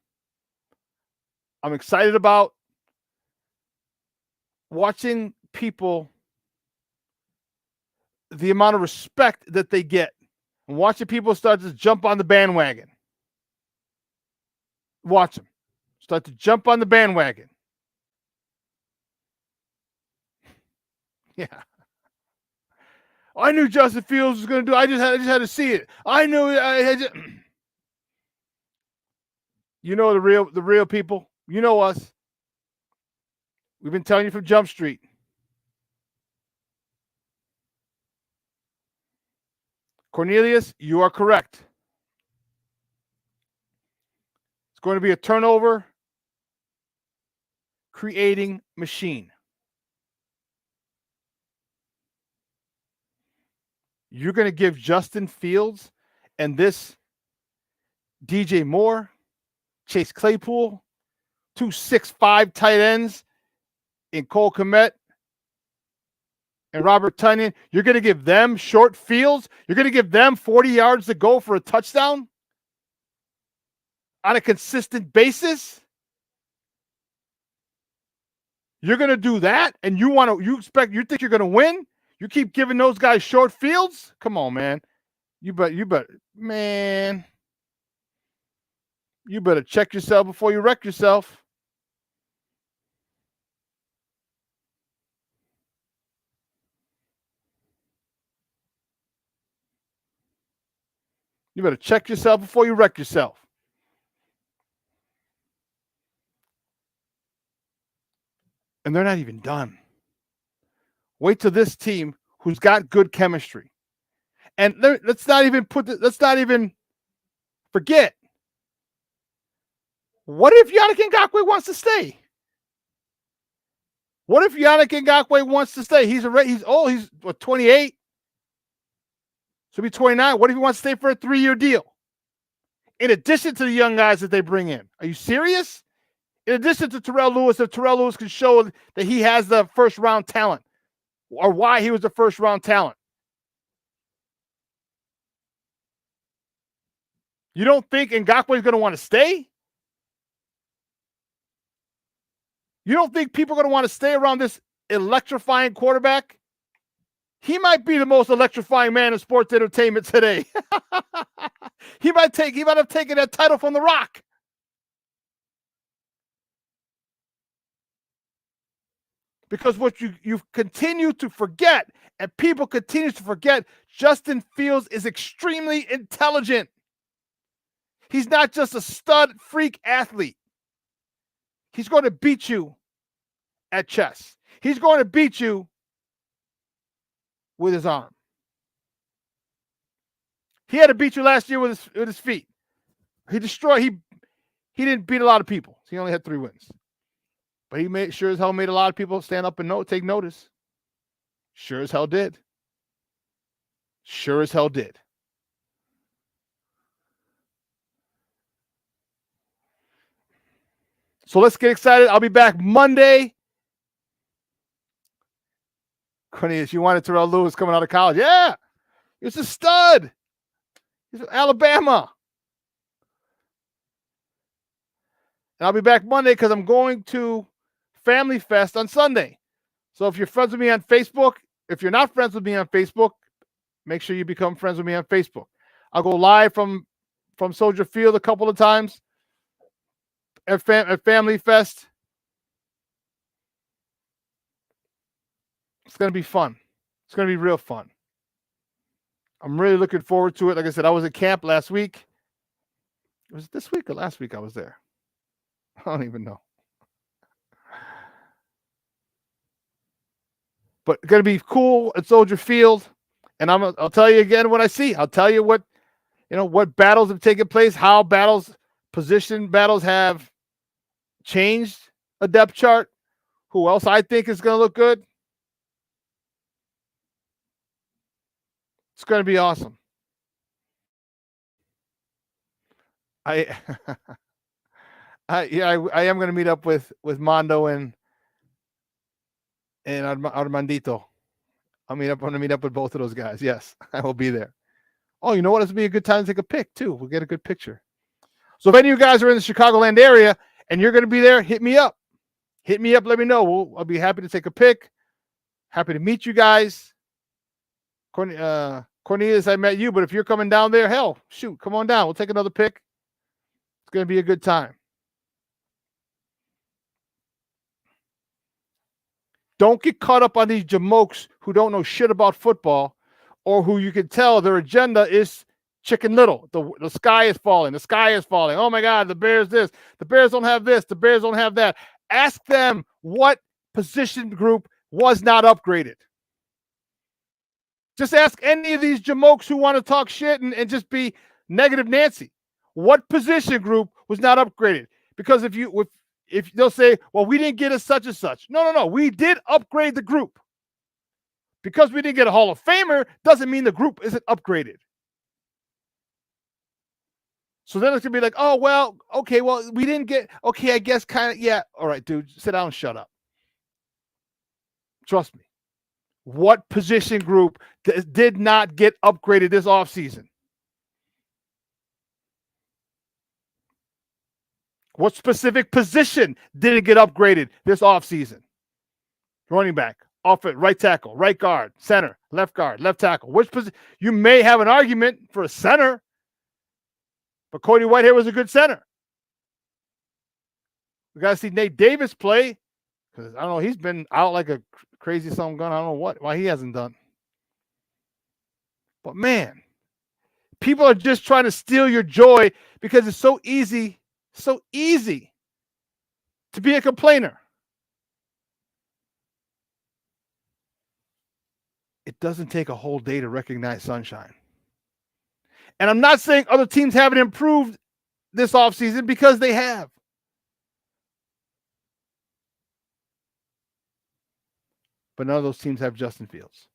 I'm excited about watching people, the amount of respect that they get, and watching people start to jump on the bandwagon. Watch them start to jump on the bandwagon. Yeah. I knew Justin Fields was going to do it. I just had to see it. I knew it. You know the real people. You know us. We've been telling you from Jump Street. Cornelius, you are correct. It's going to be a turnover creating machine. You're going to give Justin Fields and this DJ Moore, Chase Claypool, 2 6'5" tight ends in Cole Kmet and Robert Tonyan. You're going to give them short fields. You're going to give them 40 yards to go for a touchdown on a consistent basis. You're going to do that, and you think you're going to win? You keep giving those guys short fields? Come on, man. You better, man. You better check yourself before you wreck yourself. You better check yourself before you wreck yourself. And they're not even done. Wait till this team who's got good chemistry. And let's not even forget. What if Yannick Ngakoue wants to stay? What if Yannick Ngakoue wants to stay? He's old. He's 28. So he'll be 29. What if he wants to stay for a 3-year deal? In addition to the young guys that they bring in. Are you serious? In addition to Terrell Lewis, if Terrell Lewis can show that he has the first-round talent or why he was the first-round talent. You don't think Ngakoue is going to want to stay? You don't think people are going to want to stay around this electrifying quarterback? He might be the most electrifying man in sports entertainment today. He might have taken that title from The Rock. Because what you continue to forget, and people continue to forget, Justin Fields is extremely intelligent. He's not just a stud freak athlete. He's going to beat you at chess. He's going to beat you with his arm. He had to beat you last year with his feet. He didn't beat a lot of people. He only had 3 wins. But he sure as hell made a lot of people stand up and take notice. Sure as hell did. Sure as hell did. So let's get excited. I'll be back Monday. Cornelius, you wanted Terrell Lewis coming out of college. Yeah. He's a stud. He's from Alabama. And I'll be back Monday because I'm going to Family Fest on Sunday. So if you're friends with me on Facebook, if you're not friends with me on Facebook, make sure you become friends with me on Facebook. I'll go live from Soldier Field a couple of times at Family Fest. It's going to be fun. It's going to be real fun. I'm really looking forward to it. Like I said, I was at camp last week. Was it this week or last week I was there? I don't even know. But it's going to be cool at Soldier Field. And I'll tell you again what I see. I'll tell you what battles have taken place, how position battles have changed a depth chart, who else I think is going to look good. It's going to be awesome. I am going to meet up with Mondo and Armandito. I'm going to meet up with both of those guys. Yes, I will be there. Oh, you know what? It's going to be a good time to take a pic, too. We'll get a good picture. So if any of you guys are in the Chicagoland area and you're going to be there, hit me up. Hit me up. Let me know. I'll be happy to take a pic. Happy to meet you guys. Cornelius, I met you, but if you're coming down there, hell, shoot, come on down. We'll take another pic. It's going to be a good time. Don't get caught up on these jamokes who don't know shit about football, or who you can tell their agenda is Chicken Little. The sky is falling. The sky is falling. Oh, my God, the Bears this. The Bears don't have this. The Bears don't have that. Ask them what position group was not upgraded. Just ask any of these jamokes who want to talk shit and just be negative Nancy. What position group was not upgraded? Because if they'll say, well, we didn't get a such and such. No. We did upgrade the group. Because we didn't get a Hall of Famer doesn't mean the group isn't upgraded. So then it's going to be like, oh, well, okay, well, we didn't get, okay, I guess kind of, yeah. All right, dude, sit down and shut up. Trust me. What position group did not get upgraded this offseason? What specific position didn't get upgraded this offseason? Running back, offense, right tackle, right guard, center, left guard, left tackle. Which position? You may have an argument for a center, but Cody Whitehair was a good center. We got to see Nate Davis play, because I don't know, he's been out like a crazy something gun. I don't know why he hasn't done. But man, people are just trying to steal your joy because it's so easy to be a complainer. It doesn't take a whole day to recognize sunshine. And I'm not saying other teams haven't improved this offseason, because they have. But none of those teams have Justin Fields.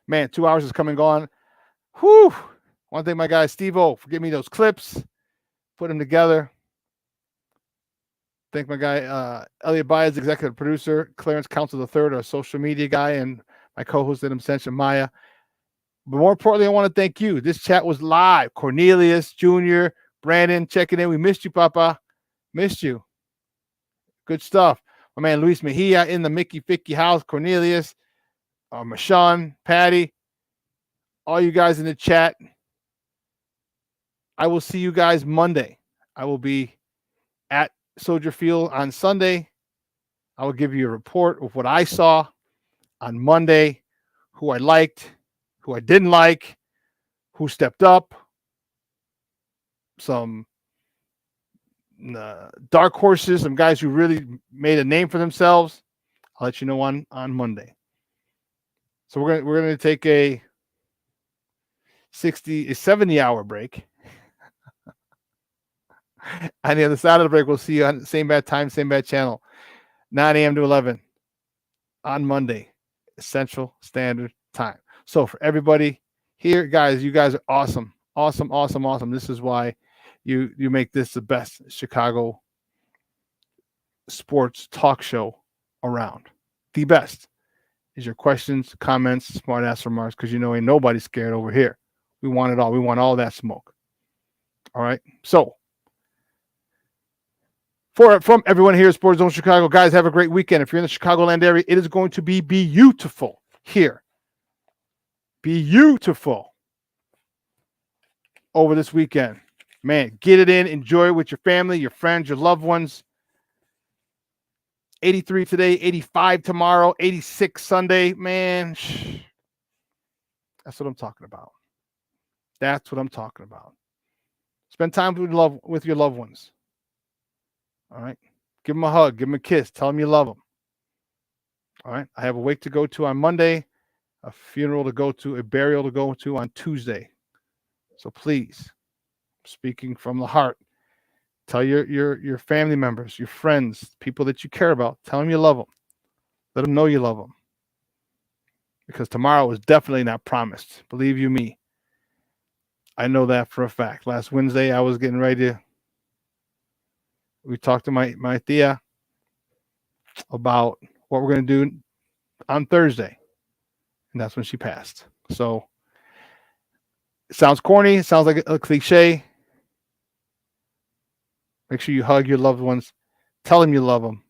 Man, 2 hours is come and gone. Whew. I want to thank my guy Steve-O for giving me those clips, put them together. Thank my guy Elliot Baez, executive producer, Clarence Counsell III, our social media guy, and my co-host Adam Sencha Maya. But more importantly, I want to thank you. This chat was live. Cornelius Jr., Brandon checking in. We missed you, Papa. Missed you. Good stuff. My man Luis Mejia in the Mickey Ficky house. Cornelius, Shawn, Patty. all you guys in the chat. I will see you guys Monday. I will be at Soldier Field on Sunday. I will give you a report of what I saw on Monday, who I liked, who I didn't like, who stepped up, some dark horses, some guys who really made a name for themselves. I'll let you know on Monday. So we're gonna take a 70-hour break. On the other side of the break, we'll see you on the same bad time, same bad channel, 9 a.m. to 11 on Monday, Central Standard Time. So for everybody here, guys, you guys are awesome. Awesome, awesome, awesome. This is why you make this the best Chicago sports talk show around. The best is your questions, comments, smart ass remarks, because ain't nobody scared over here. We want it all. We want all that smoke. All right. So from everyone here at Sports Zone Chicago, guys, have a great weekend. If you're in the Chicagoland area, it is going to be beautiful here. Beautiful over this weekend. Man, get it in. Enjoy it with your family, your friends, your loved ones. 83 today, 85 tomorrow, 86 Sunday. Man, that's what I'm talking about. That's what I'm talking about. Spend time with your loved ones. All right. Give them a hug. Give them a kiss. Tell them you love them. All right. I have a wake to go to on Monday, a funeral to go to, a burial to go to on Tuesday. So please, speaking from the heart, tell your family members, your friends, people that you care about, tell them you love them. Let them know you love them. Because tomorrow is definitely not promised. Believe you me. I know that for a fact. Last Wednesday, I was getting ready we talked to my tia about what we're going to do on Thursday. And that's when she passed. So it sounds corny. It sounds like a cliche. Make sure you hug your loved ones. Tell them you love them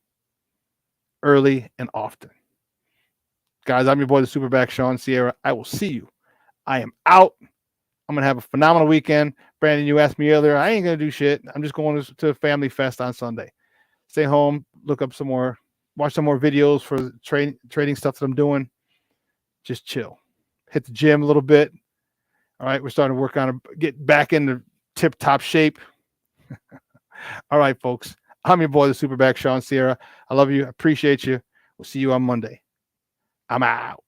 early and often. Guys, I'm your boy, the SuperBack, Shawn Sierra. I will see you. I am out. I'm going to have a phenomenal weekend. Brandon, you asked me earlier. I ain't going to do shit. I'm just going to a family fest on Sunday. Stay home, look up some more, watch some more videos for trading stuff that I'm doing. Just chill. Hit the gym a little bit. All right, we're starting to work on get back into tip-top shape. All right, folks. I'm your boy, the SuperBack, Shawn Sierra. I love you. I appreciate you. We'll see you on Monday. I'm out.